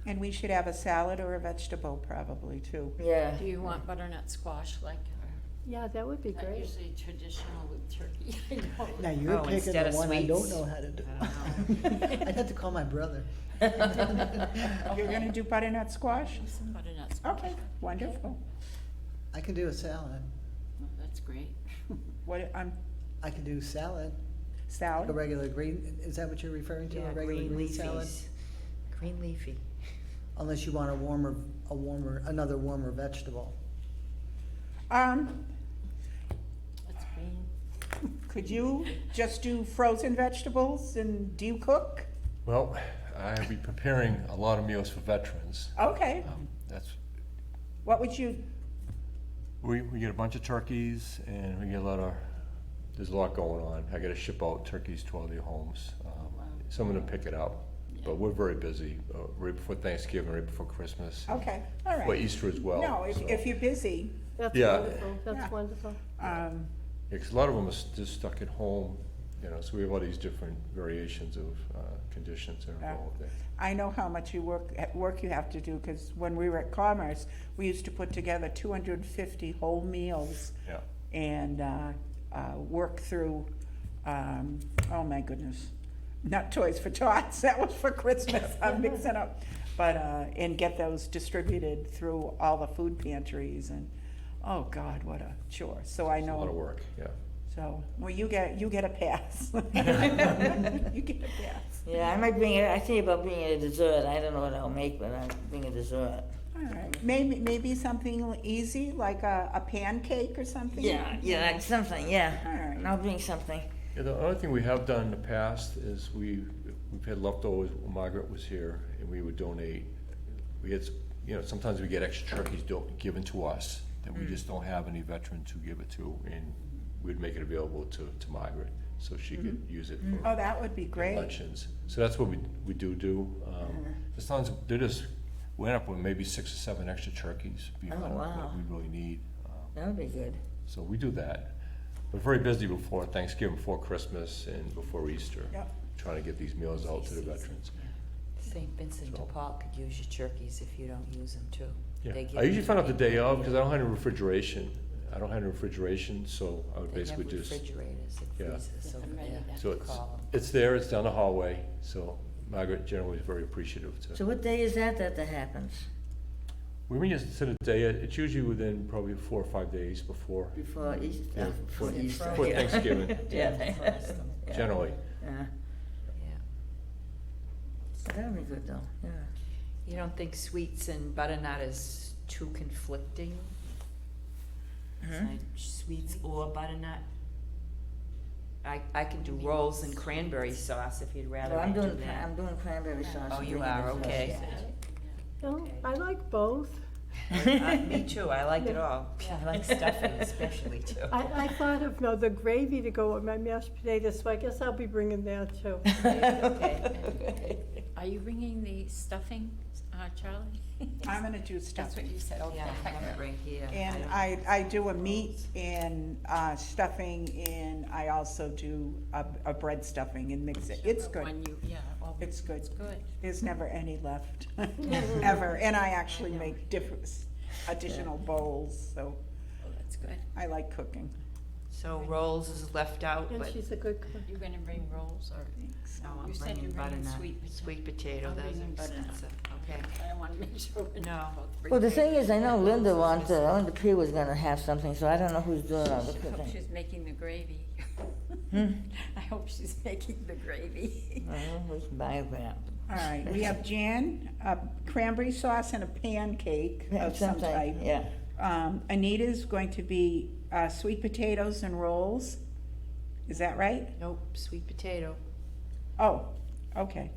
F: And we should have a salad or a vegetable probably too.
A: Yeah.
C: Do you want butternut squash like,
D: Yeah, that would be
C: not
D: great.
C: usually traditional with turkey? I know.
G: Now, you're
E: Oh,
G: picking
E: instead
G: the
E: of
G: one I don't
E: sweets?
G: know how to do.
E: I don't
G: I'd have to call my brother.
F: You're gonna do butternut squash?
C: Some butternut squash.
F: Okay, wonderful.
G: I can do a salad.
C: Oh, that's great.
F: What,
G: I can do salad, a
F: salad?
G: regular green, is that what you're referring to,
E: Yeah,
G: a regular
E: green
G: green salad?
E: leafies. Green leafy.
G: Unless you want another warmer vegetable.
C: That's green.
F: Could you just do frozen vegetables and do you cook?
B: Well, I'll be preparing a lot of meals for veterans.
F: Okay,
B: That's,
F: what would you,
B: we get a bunch of turkeys and we get there's a lot going on. I gotta ship out turkeys to all their homes. Some of them pick it up, but we're very busy, right before Thanksgiving, right before Christmas,
F: okay, all
B: for
F: right.
B: Easter as well.
F: No,
B: so.
F: if you're busy,
D: That's
B: Yeah.
D: wonderful,
F: Yeah.
D: that's wonderful.
B: Yeah, 'cause a lot of them are just stuck at home, you know, so we have all these different variations of conditions that are
F: Yeah.
B: involved there.
F: I know how much work you have to do, because when we were at Commerce, we used to put together 250 whole meals
B: Yeah.
F: and work through, oh my goodness, not Toys for Tots, that was for Christmas, I'm mixing up. But, and get those distributed through all the food pantries and, oh God, what a chore. So I
B: It's a
F: know.
B: lot of work, yeah.
F: So, well, you get a pass. You get a pass.
A: Yeah, I might bring it, I think about bringing a dessert. I don't know what I'll make, but I'll bring a dessert.
F: All right, maybe something easy, like a pancake or something?
A: Yeah, like something, yeah.
F: All right.
A: I'll bring something.
B: Yeah, the only thing we have done in the past is we've had leftovers when Margaret was here, and we would donate. We had, sometimes we get extra turkeys given to us that we just don't have any veteran to give it to, and we'd make it available to Margaret, so she could use it for
F: Oh, that would be great.
B: luncheons. So that's what we do. Sometimes they're just we end up with maybe 6 or 7 extra turkeys beyond
A: wow.
B: what we really need.
A: That would be good.
B: So we do that. We're very busy before Thanksgiving, before Christmas, and before Easter,
F: Yep.
B: trying to get these meals out to the veterans.
E: St. Vincent de Paul could use your turkeys if you don't use them too.
B: Yeah,
E: They give
B: I usually
E: you
B: find out the
E: turkey.
B: day of, because I don't have any refrigeration. so I would
E: They
B: basically
E: have
B: just,
E: refrigerators and
B: Yeah.
E: freezers over
C: them ready
E: there.
C: to
B: so it's there, it's down the hallway, so Margaret generally is very appreciative to.
A: So what day is that that happens?
B: We bring it to the day, it's usually within probably 4 or 5 days before
A: Before Easter?
B: Yeah.
A: Before Easter.
B: before
A: yeah.
B: Thanksgiving,
A: Yeah. Yeah.
B: generally.
A: Yeah.
E: Yeah.
A: That would be good though, yeah.
E: You don't think sweets and butternut is too conflicting? It's
A: Mhm.
E: like sweets or butternut? I can do rolls and cranberry sauce if you'd rather
A: Well, I'm
E: do
A: doing,
E: that.
A: I'm doing cranberry sauce.
E: Oh,
A: and
E: you
A: cranberry
E: are,
A: sauce,
E: okay.
D: No, I like both.
E: Me too, I like it all. I like stuffing especially too.
D: I thought of, no, the gravy to go with my mashed potatoes, so I guess I'll be bringing that too.
C: Okay. Are you bringing the stuffing, Charlie?
F: I'm gonna do
C: That's what
F: stuffing.
C: you said, okay.
E: Yeah, I have it right here.
F: And
E: don't-
F: I do a meat and stuffing, and I also do a bread stuffing and mix it. It's good.
C: When you, yeah. well,
F: It's good.
C: It's good.
F: There's never any left, ever. And I actually make different, additional bowls, so
C: Oh, that's good.
F: I like cooking.
E: So rolls is left out,
D: And
E: but
D: she's a good cook.
C: You're gonna bring rolls or?
E: no,
C: You
E: I'm
C: said
E: bringing
C: you're bringing
E: butternut, sweet potato,
C: I'm
E: that's
C: bringing butternut.
E: expensive, okay.
C: I wanna make sure. we're
E: No.
C: both
A: Well, the
C: bringing-
A: thing is, I know Linda Linda P was gonna have something, so I don't know who's doing all the
C: I hope
A: cooking.
C: she's making the gravy.
A: Hmm?
C: I hope she's making the gravy.
A: Well, we can buy that.
F: All right, we have Jan, cranberry sauce and a pancake of some type.
A: Yeah.
F: Anita's going to be sweet potatoes and rolls. Is that right?
E: Nope, sweet potato.
F: Oh, okay.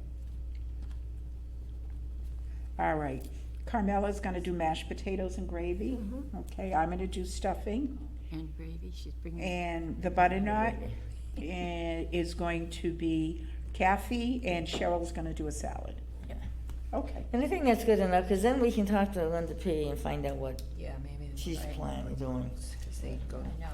F: All right. Carmela's gonna do mashed potatoes and gravy. Okay, I'm gonna do stuffing.
C: And gravy, she's bringing.
F: And the butternut is going to be Kathy, and Cheryl's gonna do a salad.
C: Yeah.
F: Okay.
A: And I think that's good enough, because then we can talk to Linda P and find out what
E: Yeah, maybe.
A: she's planning on doing.
E: Cause they go,
C: I know.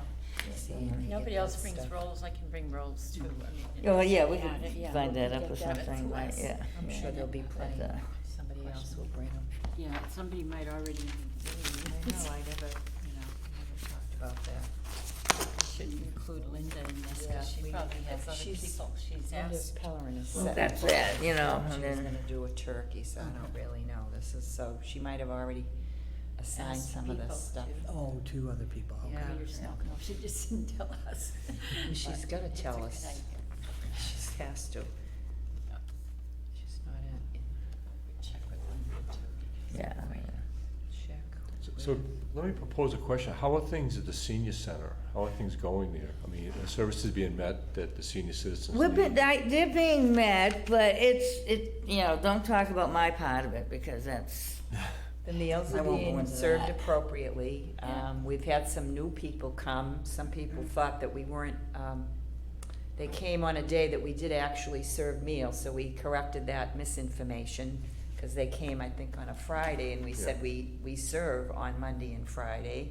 E: see, and they
C: Nobody
E: get
C: else
E: that
C: brings
E: stuff.
C: rolls, I can bring rolls too. I mean,
A: Oh, yeah, we
C: yeah,
A: could
C: yeah,
A: find
C: we
A: that
C: can
A: up or
C: get that. It's
A: something, right,
C: less.
A: yeah.
E: I'm
A: yeah.
E: sure there'll be plenty,
A: But,
E: somebody else will bring them.
C: Yeah, somebody might already.
E: I know, I never talked about that.
C: Should include Linda in this,
E: Yeah,
C: cause she
E: we-
C: probably has other
E: she's-
C: people she's
E: Linda
C: asked.
E: Pellerin is
A: Well,
E: set.
A: that's it, you know,
E: She
A: and
E: was
A: then-
E: gonna do a turkey, so I don't really know, this is, so she might have already assigned
C: Asked
E: some of
C: people
E: this stuff.
C: to-
G: Oh, 2 other people, okay.
E: Yeah.
C: Yourself, no, she just didn't tell us.
E: She's
C: But
E: gotta
C: it's a
E: tell
C: good
E: us.
C: idea.
E: She has to. She's not in,
C: Check with Linda too.
A: Yeah,
E: check.
B: So let me propose a question. How are things at the senior center? How are things going there? I mean, are services being met that the senior citizens
A: We've
B: need?
A: been, they're being met, but you know, don't talk about my part of it, because that's,
E: The meals
A: I
E: are
A: won't go
E: being
A: into
E: served
A: that.
E: appropriately.
A: Yeah.
E: We've had some new people come. Some people thought that we weren't, they came on a day that we did actually serve meals, so we corrected that misinformation. Cause they came, I think, on a Friday, and we said
B: Yeah.
E: we serve on Monday and Friday.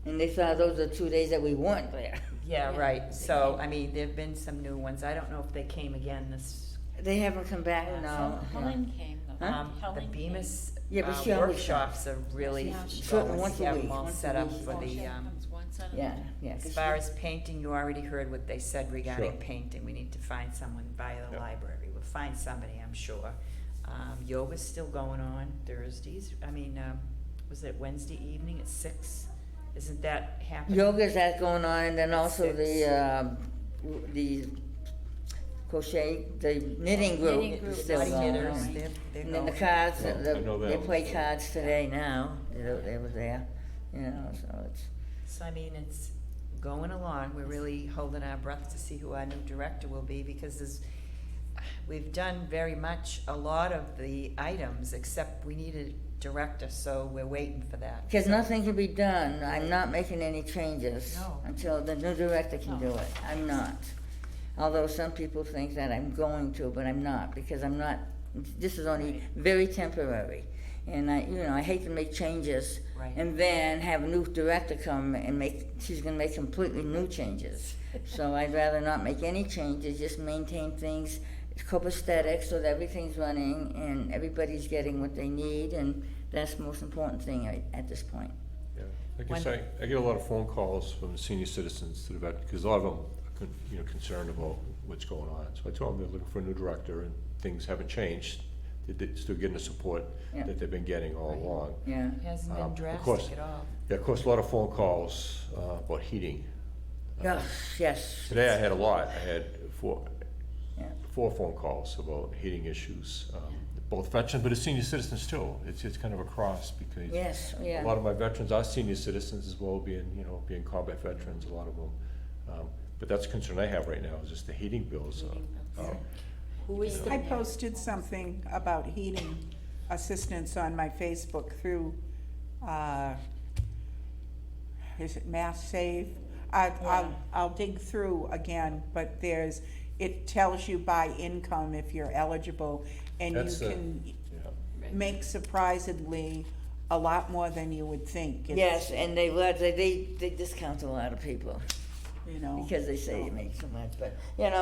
A: and they thought those are 2 days that we weren't there.
E: Yeah,
C: Yeah.
E: right. So, I mean, there've been some new ones. I don't know if they came again this,
A: They haven't come back, no.
C: Helen came though.
A: Huh?
E: the
C: Helen came.
E: Bemis
A: Yeah, but she always
E: workshops are really
C: Yeah, she
E: going.
A: comes. Once a
E: We have
A: week,
E: them all
A: once a
E: set up
A: week.
E: for
C: Oh, she
E: the,
C: comes once out of the
A: Yeah,
C: month.
A: yeah. 'cause
E: as
A: she-
E: far as painting, you already heard what they said regarding
B: Sure.
E: painting. We need to find someone by the
B: Yep.
E: library. We'll find somebody, I'm sure. Yoga's still going on Thursdays. I mean, was it Wednesday evening at 6? Isn't that happening?
A: Yoga's that going on, and then also
E: Six.
A: the crochet, the knitting group
C: Knitting group.
A: is still
E: Body
A: going
E: knitters,
A: on.
E: they're
A: And then the
E: going.
A: cards,
B: Oh, I know
A: they
B: them.
A: play cards today now, they were there, you know, so it's,
E: So I mean, it's going along, we're really holding our breath to see who our new director will be, because we've done very much, a lot of the items, except we need a director, so we're waiting for that.
A: because nothing can be done, I'm not making any changes
E: No.
A: until the new director can do
C: No.
A: it, I'm not. Although some people think that I'm going to, but I'm not, because I'm not This is only very temporary. And I hate to make changes
E: Right.
A: and then have a new director come and she's gonna make completely new changes. So I'd rather not make any changes, just maintain things, copacetic, so that everything's running and everybody's getting what they need, and that's the most important thing at this point.
B: Yeah, I guess I get a lot of phone calls from the senior citizens to the vet, because a lot of them are concerned about what's going on. So I told them they're looking for a new director, and things haven't changed. They're still getting the support
A: Yeah.
B: that they've been getting all along.
A: Yeah.
E: It hasn't been
B: Of course.
E: drastic at all.
B: Yeah, of course, a lot of phone calls about heating.
A: Yes.
B: Today I had a lot. I had four
A: Yeah.
B: phone calls about heating issues, both veterans, but it's senior citizens too. It's kind of a cross, because
A: Yes, yeah.
B: a lot of my veterans are senior citizens as well, being combat veterans, a lot of them. But that's a concern I have right now, is just the heating bills.
E: Who is the
F: I posted something about heating assistance on my Facebook through, is it Mass Save? I'll dig through again, but it tells you by income if you're eligible, and you
B: That's
F: can
B: Yeah.
F: make surprisingly a lot more than you would think. It's,
A: Yes, and they discount a lot of people.
F: You know.
A: Because they say you make so much, but,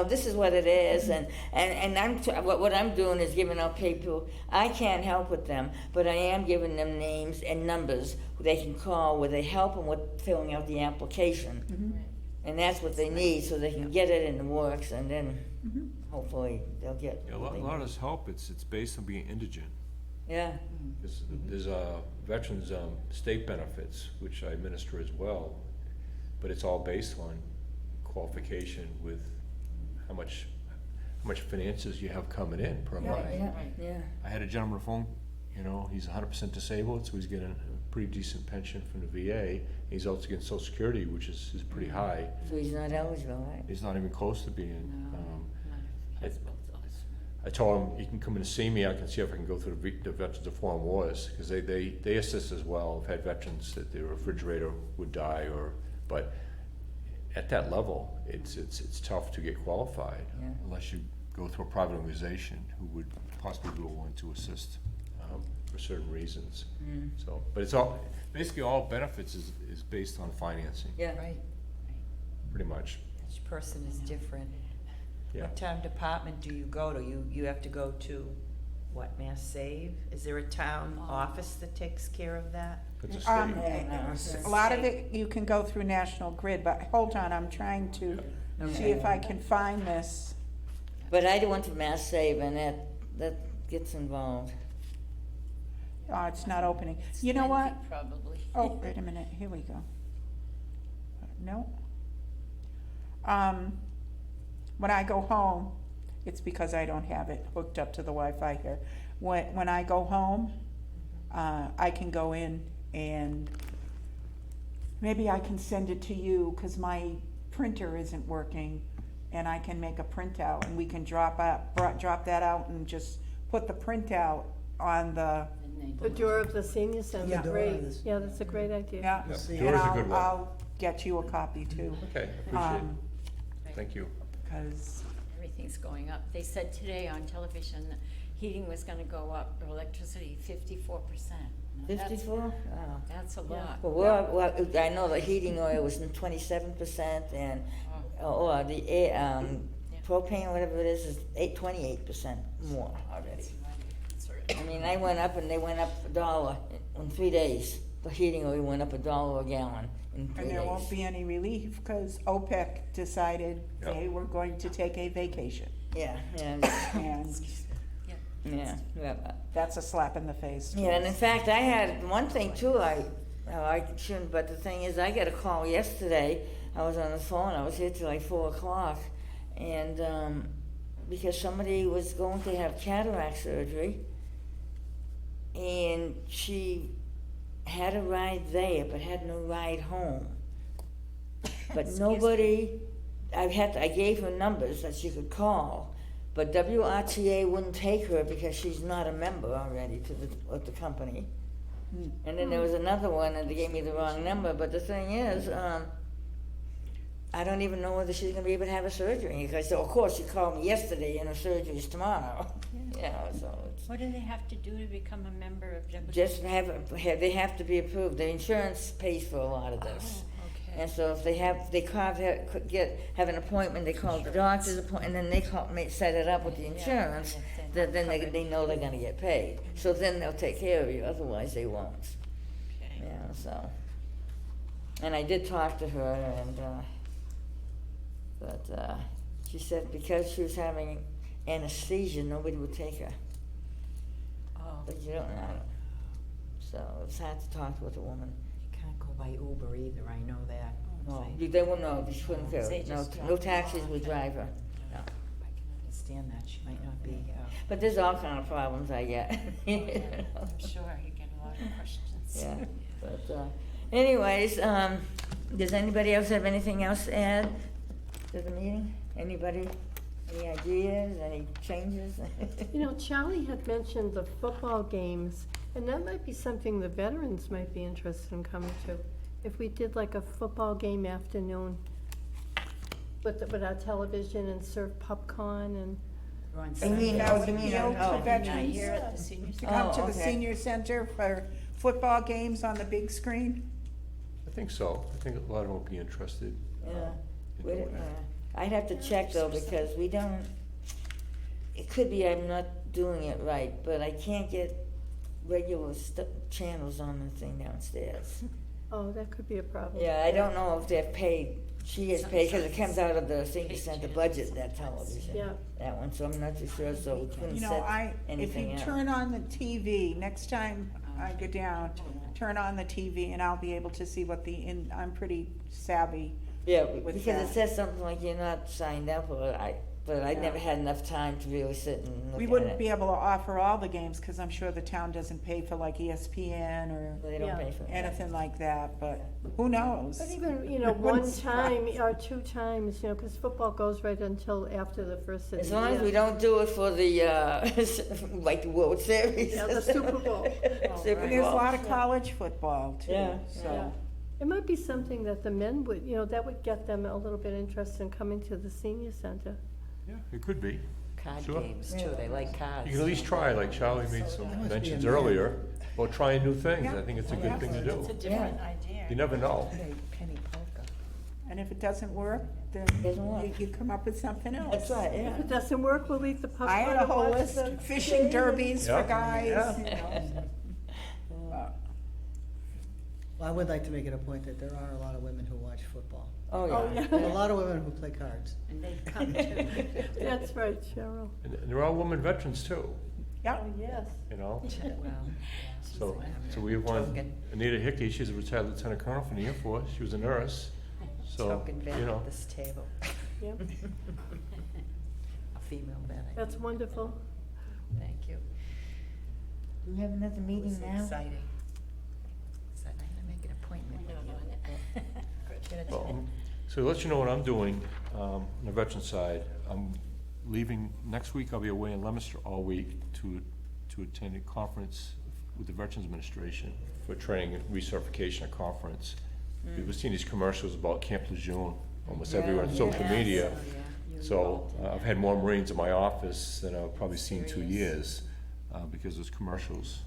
A: this is what it is, and what I'm doing is giving out people, I can't help with them, but I am giving them names and numbers they can call, where they help them with filling out the application. And that's what they need, so they can get it in the works, and then hopefully they'll get.
B: Yeah, a
A: what they
B: lot of
A: need.
B: this help, it's based on being indigent.
A: Yeah,
B: There's veterans state benefits, which I administer as well, but it's all based on qualification with how much finances you have coming in per month.
A: yeah.
B: I had a gentleman on the phone, he's 100% disabled, so he's getting a pretty decent pension from the VA. He's also getting Social Security, which is pretty high.
A: So he's not eligible, right?
B: He's not even close to being.
C: Has both those.
B: I told him, you can come in and see me, I can see if I can go through the Veterans of Foreign Wars, because they assist as well. I've had veterans that their refrigerator would die, but at that level, it's tough to get qualified,
A: Yeah.
B: unless you go through a private organization who would possibly be willing to assist for certain reasons. So, but it's basically all benefits is based on financing,
A: Yeah.
E: Right,
B: pretty much.
E: each person is different.
B: Yeah.
E: What town department do you go to? You have to go to, what, Mass Save? Is there a town office that takes care of that?
B: It's a state.
F: A lot of it, you can go through National Grid, but hold on, I'm trying to see if I can find this.
A: But I went to Mass Save, and that gets involved.
F: Oh, it's not opening. You know what?
C: Probably.
F: Oh, wait a minute, here we go. No. When I go home, it's because I don't have it hooked up to the Wi-Fi here. When I go home, I can go in and maybe I can send it to you, because my printer isn't working, and I can make a printout, and we can drop that out and just put the printout on the,
D: The door of the senior center,
F: Yeah.
D: great.
G: Doors.
D: Yeah, that's a great idea.
F: yeah.
B: Yeah,
G: See.
F: And
B: Doors are a good one.
F: I'll get you a copy too.
B: Okay, appreciate it. Thank you.
F: Because,
C: Everything's going up. They said today on television, that heating was gonna go up, or electricity 54%. Now, that's-
A: 54? Wow.
C: That's a lot.
A: Well, I know the heating oil was 27%, and, or the propane, whatever it is 28% more already. I mean, I went up, and they went up $1 in 3 days. The heating oil went up $1 a gallon in 3
F: and
A: days.
F: there won't be any relief, because OPEC decided
B: Yeah.
F: they were going to take a vacation.
A: Yeah,
F: And
A: yeah.
F: that's a slap in the face. to
A: Yeah, and in
F: us.
A: fact, I had one thing too, I shouldn't, but the thing is, I got a call yesterday. I was on the phone, I was here till like 4 o'clock, and, because somebody was going to have cataract surgery, and she had a ride there, but had no ride home. But nobody, I gave her numbers that she could call, but WRTA wouldn't take her because she's not a member already of the company. And then there was another one, and they gave me the wrong number, but the thing is, I don't even know whether she's gonna be able to have a surgery, because, of course, she called me yesterday and her surgery's tomorrow, you know, so it's.
C: What do they have to do to become a member of WCAG?
A: Just they have to be approved, the insurance pays for a lot of this.
C: Okay.
A: And so if they have an appointment, they call the doctor's appointment, and then they set it up with the insurance, then they know they're gonna get paid. So then they'll take care of you, otherwise they won't,
C: Okay.
A: yeah, so. And I did talk to her, and, but she said because she was having anesthesia, nobody would take her.
C: Oh,
A: But you don't know. So it was hard to talk with a woman.
E: You can't go by Uber either, I know that.
A: No, they won't know, she couldn't go.
C: They
A: No,
C: just
A: no
C: drop her
A: taxis
C: off
A: would drive her. No.
E: I can understand that, she might not be,
A: But there's all kind of problems I get. You know?
C: I'm sure you get a lot of questions.
A: Yeah, but, anyways, does anybody else have anything else to add to the meeting? Anybody, any ideas, any changes?
D: You know, Charlie had mentioned the football games, and that might be something the veterans might be interested in coming to. If we did like a football game afternoon with our television and serve popcorn and,
E: we're on
A: I
E: Sunday.
A: mean,
F: That
A: oh,
F: would
A: you mean,
F: appeal to
A: oh.
F: veterans
C: Here at the senior
F: to
C: center.
F: come to
A: Oh,
F: the
A: okay.
F: senior center for football games on the big screen?
B: I think so. I think a lot of them will be interested.
A: Yeah.
B: in
A: Wait,
B: doing that.
A: I'd have to check though, because we don't, it could be I'm not doing it right, but I can't get regular channels on the thing downstairs.
D: oh, that could be a problem.
A: Yeah, I don't know if they've paid, she has paid, because it comes out of the senior center budget, that television.
D: Yeah.
A: That one, so I'm not too sure, so we couldn't
F: You know,
A: set
F: if
A: anything
F: you
A: out.
F: turn on the TV, next time I go down, turn on the TV and I'll be able to see what I'm pretty savvy.
A: Yeah,
F: with
A: because
F: that.
A: it says something like you're not signed up, or but I
F: Yeah.
A: never had enough time to really sit and look at it.
F: We wouldn't be able to offer all the games, because I'm sure the town doesn't pay for like ESPN or
A: They don't
D: Yeah.
A: pay for it.
F: anything like that, but who knows?
D: But even, you know,
F: It
D: one
F: wouldn't
D: time
F: surprise.
D: or two times, you know, because football goes right until after the first of the year.
A: As long as we don't do it for the, like the World Series.
D: Yeah, the Super Bowl.
A: Super
F: And there's a
A: Bowl.
F: lot of college football too,
A: Yeah,
D: Yeah.
F: so.
D: It might be something that the men would, you know, that would get them a little bit interested in coming to the senior center.
B: Yeah, it could be.
E: Card
B: Sure.
E: games too, they like cards.
B: You can at least try, like Charlie made some
G: That must be
B: mentions
G: amazing.
B: earlier, about trying new things.
F: Yeah.
B: I think it's a
F: Oh,
B: good thing to
C: It's a
B: do.
C: different idea.
B: You never know.
E: Play penny poker.
F: And if it doesn't work, then
A: Doesn't work.
F: you come up with something else.
A: That's right, yeah.
D: If it doesn't work, we'll leave the popcorn.
F: I had a
D: and
F: whole
D: watch
F: list,
D: the
F: fishing
D: game.
F: derbies for
B: Yeah.
F: guys,
B: Yeah.
F: you know.
G: Well, I would like to make it a point that there are a lot of women who watch football.
A: Oh,
D: Oh,
A: yeah.
D: yeah.
G: And a lot of women who play cards.
C: And they'd come too.
D: That's right, Cheryl.
B: And there are women veterans too,
F: Yeah,
D: Oh, yes.
B: you know?
E: Well,
B: So we have one,
E: Token.
B: Anita Hickey, she's a retired lieutenant colonel from the Air Force. She was a nurse. So,
E: token vet
B: you know,
E: at this table.
D: Yep.
E: A female vet. I
D: That's
E: mean.
D: wonderful.
E: Thank you.
A: Do we have another
E: It
A: meeting
E: was
A: now?
E: exciting. Said I'm gonna make an appointment with you. Get a
B: well,
E: ticket.
B: so to let you know what I'm doing on the veteran side, I'm leaving, next week I'll be away in Leominster all week to attend a conference with the Veterans Administration for training and recertification, a conference. We've seen these commercials about Camp Lejeune almost everywhere on
A: Yeah,
B: social
A: yes.
B: media.
E: Oh, yeah.
B: So I've had more Marines in my office than I've probably seen in 2 years because of those commercials.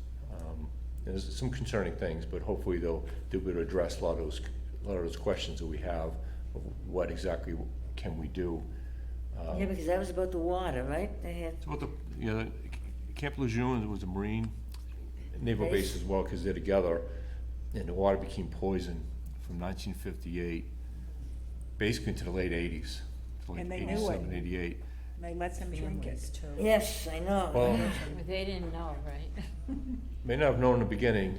B: There's some concerning things, but hopefully they'll be able to address a lot of those questions that we have of what exactly can we do.
A: Yeah, because that was about the water, right? They had,
B: It's about Camp Lejeune was a Marine naval base as well, because they're together, and the water became poison from 1958, basically into the late 80s, to like
F: And they knew
B: 87,
F: it.
B: 88.
F: and they let them drink
E: Families
F: it.
E: too.
A: yes, I know.
B: Well,
C: They didn't know, right?
B: may not have known in the beginning,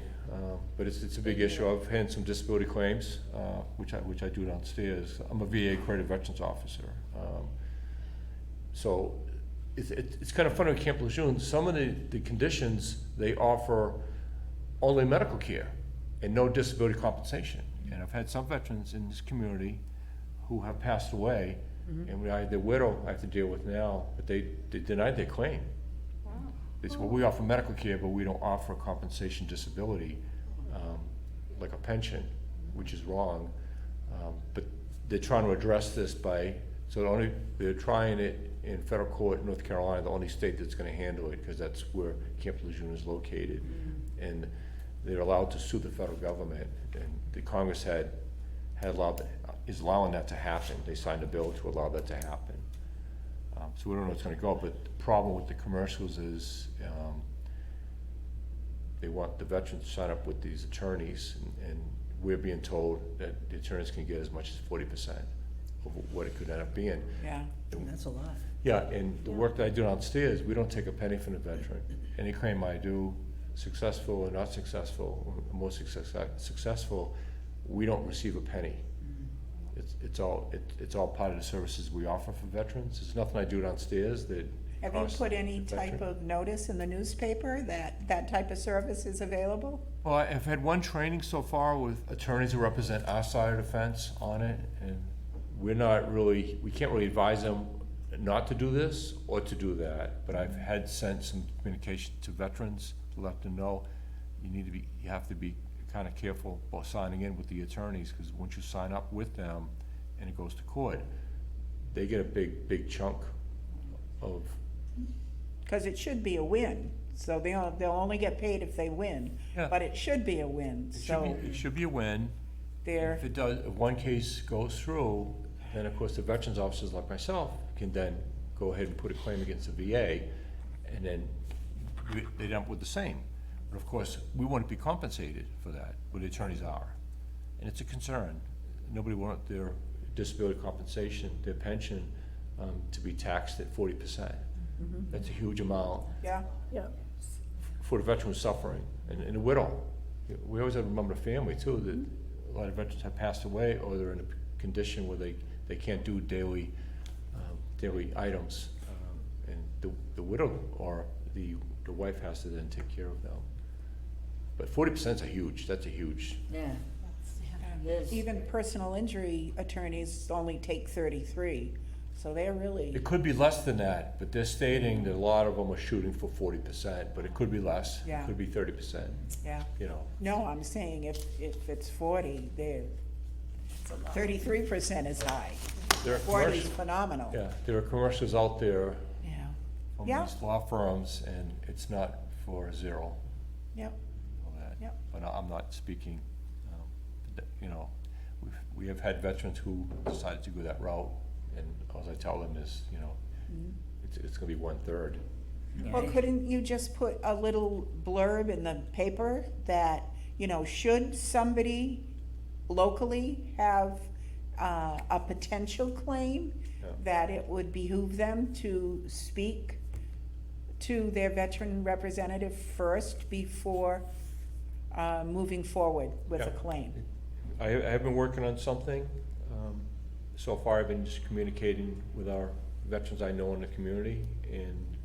B: but it's a big issue. I've had some disability claims, which I do downstairs. I'm a VA accredited veterans officer. So it's kind of funny with Camp Lejeune. Some of the conditions, they offer only medical care and no disability compensation. And I've had some veterans in this community who have passed away, and their widow I have to deal with now, but they denied their claim. They said, well, we offer medical care, but we don't offer compensation disability, like a pension, which is wrong. But they're trying to address this by, they're trying it in federal court in North Carolina, the only state that's gonna handle it, because that's where Camp Lejeune is located. And they're allowed to sue the federal government, and the Congress is allowing that to happen. They signed a bill to allow that to happen. So we don't know what's gonna go, but the problem with the commercials is, they want the veterans to sign up with these attorneys, and we're being told that the attorneys can get as much as 40% of what it could end up being.
F: Yeah.
B: And-
G: That's a lot.
B: Yeah, and the work that I do downstairs, we don't take a penny from the veteran. Any claim I do, successful or not successful, or more successful, we don't receive a penny. It's all part of the services we offer for veterans. There's nothing I do downstairs that
F: Have you
B: costs
F: put any
B: the
F: type
B: veteran.
F: of notice in the newspaper that that type of service is available?
B: Well, I've had one training so far with attorneys who represent our side of the fence on it, and we can't really advise them not to do this or to do that, but I've had sent some communication to veterans to let them know, you have to be kind of careful about signing in with the attorneys, because once you sign up with them and it goes to court, they get a big chunk of,
F: Because it should be a win, so they'll only get paid if they win.
B: Yeah.
F: But it should be a win, so
B: it should be a win.
F: they're,
B: If one case goes through, then of course the veterans officers like myself can then go ahead and put a claim against the VA, and then they end up with the same. But of course, we wouldn't be compensated for that, but the attorneys are. And it's a concern. Nobody wants their disability compensation, their pension, to be taxed at 40%. That's a huge amount
F: yeah,
D: Yeah.
B: for the veteran who's suffering, and the widow. We always have to remember the family too, that a lot of veterans have passed away, or they're in a condition where they can't do daily items. And the widow or the wife has to then take care of them. But 40% that's a huge,
A: Yeah. Yes.
F: even personal injury attorneys only take 33, so they're really,
B: it could be less than that, but they're stating that a lot of them are shooting for 40%, but it could be less.
F: Yeah.
B: It could be 30%,
F: yeah.
B: you know.
F: No, I'm saying if it's 40, 33% is high.
B: There are
F: 40 is
B: commercial-
F: phenomenal.
B: Yeah, there are commercials out there
F: Yeah.
B: from
F: Yeah.
B: these law firms, and it's not for zero.
F: Yep,
B: All that.
F: Yep.
B: But I'm not speaking, you know, we have had veterans who decided to go that route, and all I tell them is, you know, it's gonna be 1/3.
F: well, couldn't you just put a little blurb in the paper that, should somebody locally have a potential claim,
B: Yeah.
F: that it would behoove them to speak to their veteran representative first before moving forward with a
B: Yeah.
F: claim?
B: I have been working on something. So far, I've been just communicating with our veterans I know in the community, and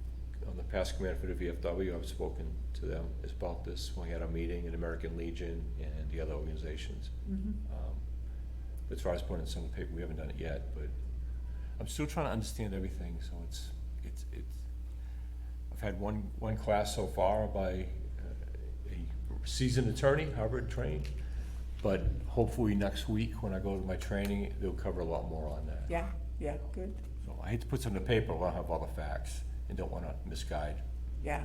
B: on the past command for the VFW, I've spoken to them about this when we had a meeting in American Legion and the other organizations. As far as putting some of the paper, we haven't done it yet, but I'm still trying to understand everything, so it's, I've had one class so far by a seasoned attorney, Harvard trained, but hopefully next week, when I go to my training, they'll cover a lot more on that.
F: Yeah, good,
B: So I hate to put something in the paper, when I have all the facts, and don't wanna misguide.
F: yeah.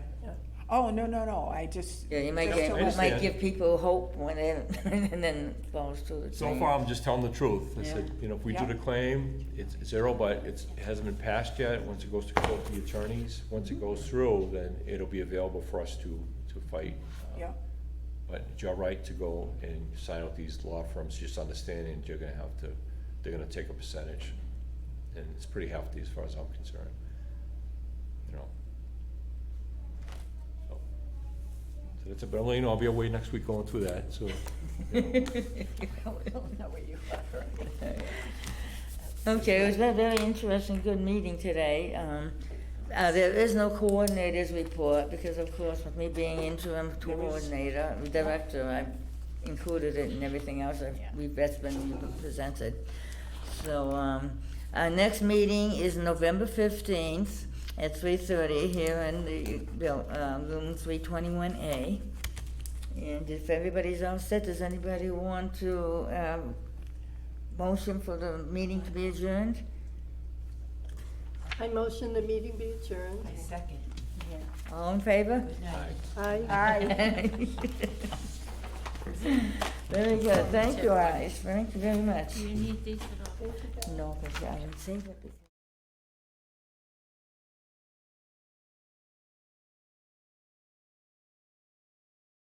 F: Oh, no, I just.
A: Yeah, you might
F: just
A: get,
F: to
A: you
F: let-
A: might
B: understand.
A: give people hope when they, and then it falls through the
B: So
A: drain.
B: far, I'm just telling the truth. I
A: Yeah.
B: said, if we do
F: Yeah.
B: the claim, it's zero, but it hasn't been passed yet. Once it goes to court, the attorneys, once it goes through, then it'll be available for us to fight.
F: Yeah,
B: But it's your right to go and sign out these law firms, just understanding that they're gonna take a percentage. And it's pretty hefty as far as I'm concerned, you know. So that's it, but I'll be away next week going through that, so.
A: Okay, it was a very interesting, good meeting today. There is no coordinator's report, because of course, with me being interim coordinator, director, I've included it in everything else that's been presented. So, our next meeting is November 15th at 3:30 here in the room 321A. And if everybody's all set, does anybody want to motion for the meeting to be adjourned?
D: I motion the meeting be adjourned.
E: I second.
A: All in favor?
E: Good night.
D: Aye.
A: Aye. Very good, thank you, Iris, thank you very much.
C: Do you need these at all?
A: No, because I haven't seen it before.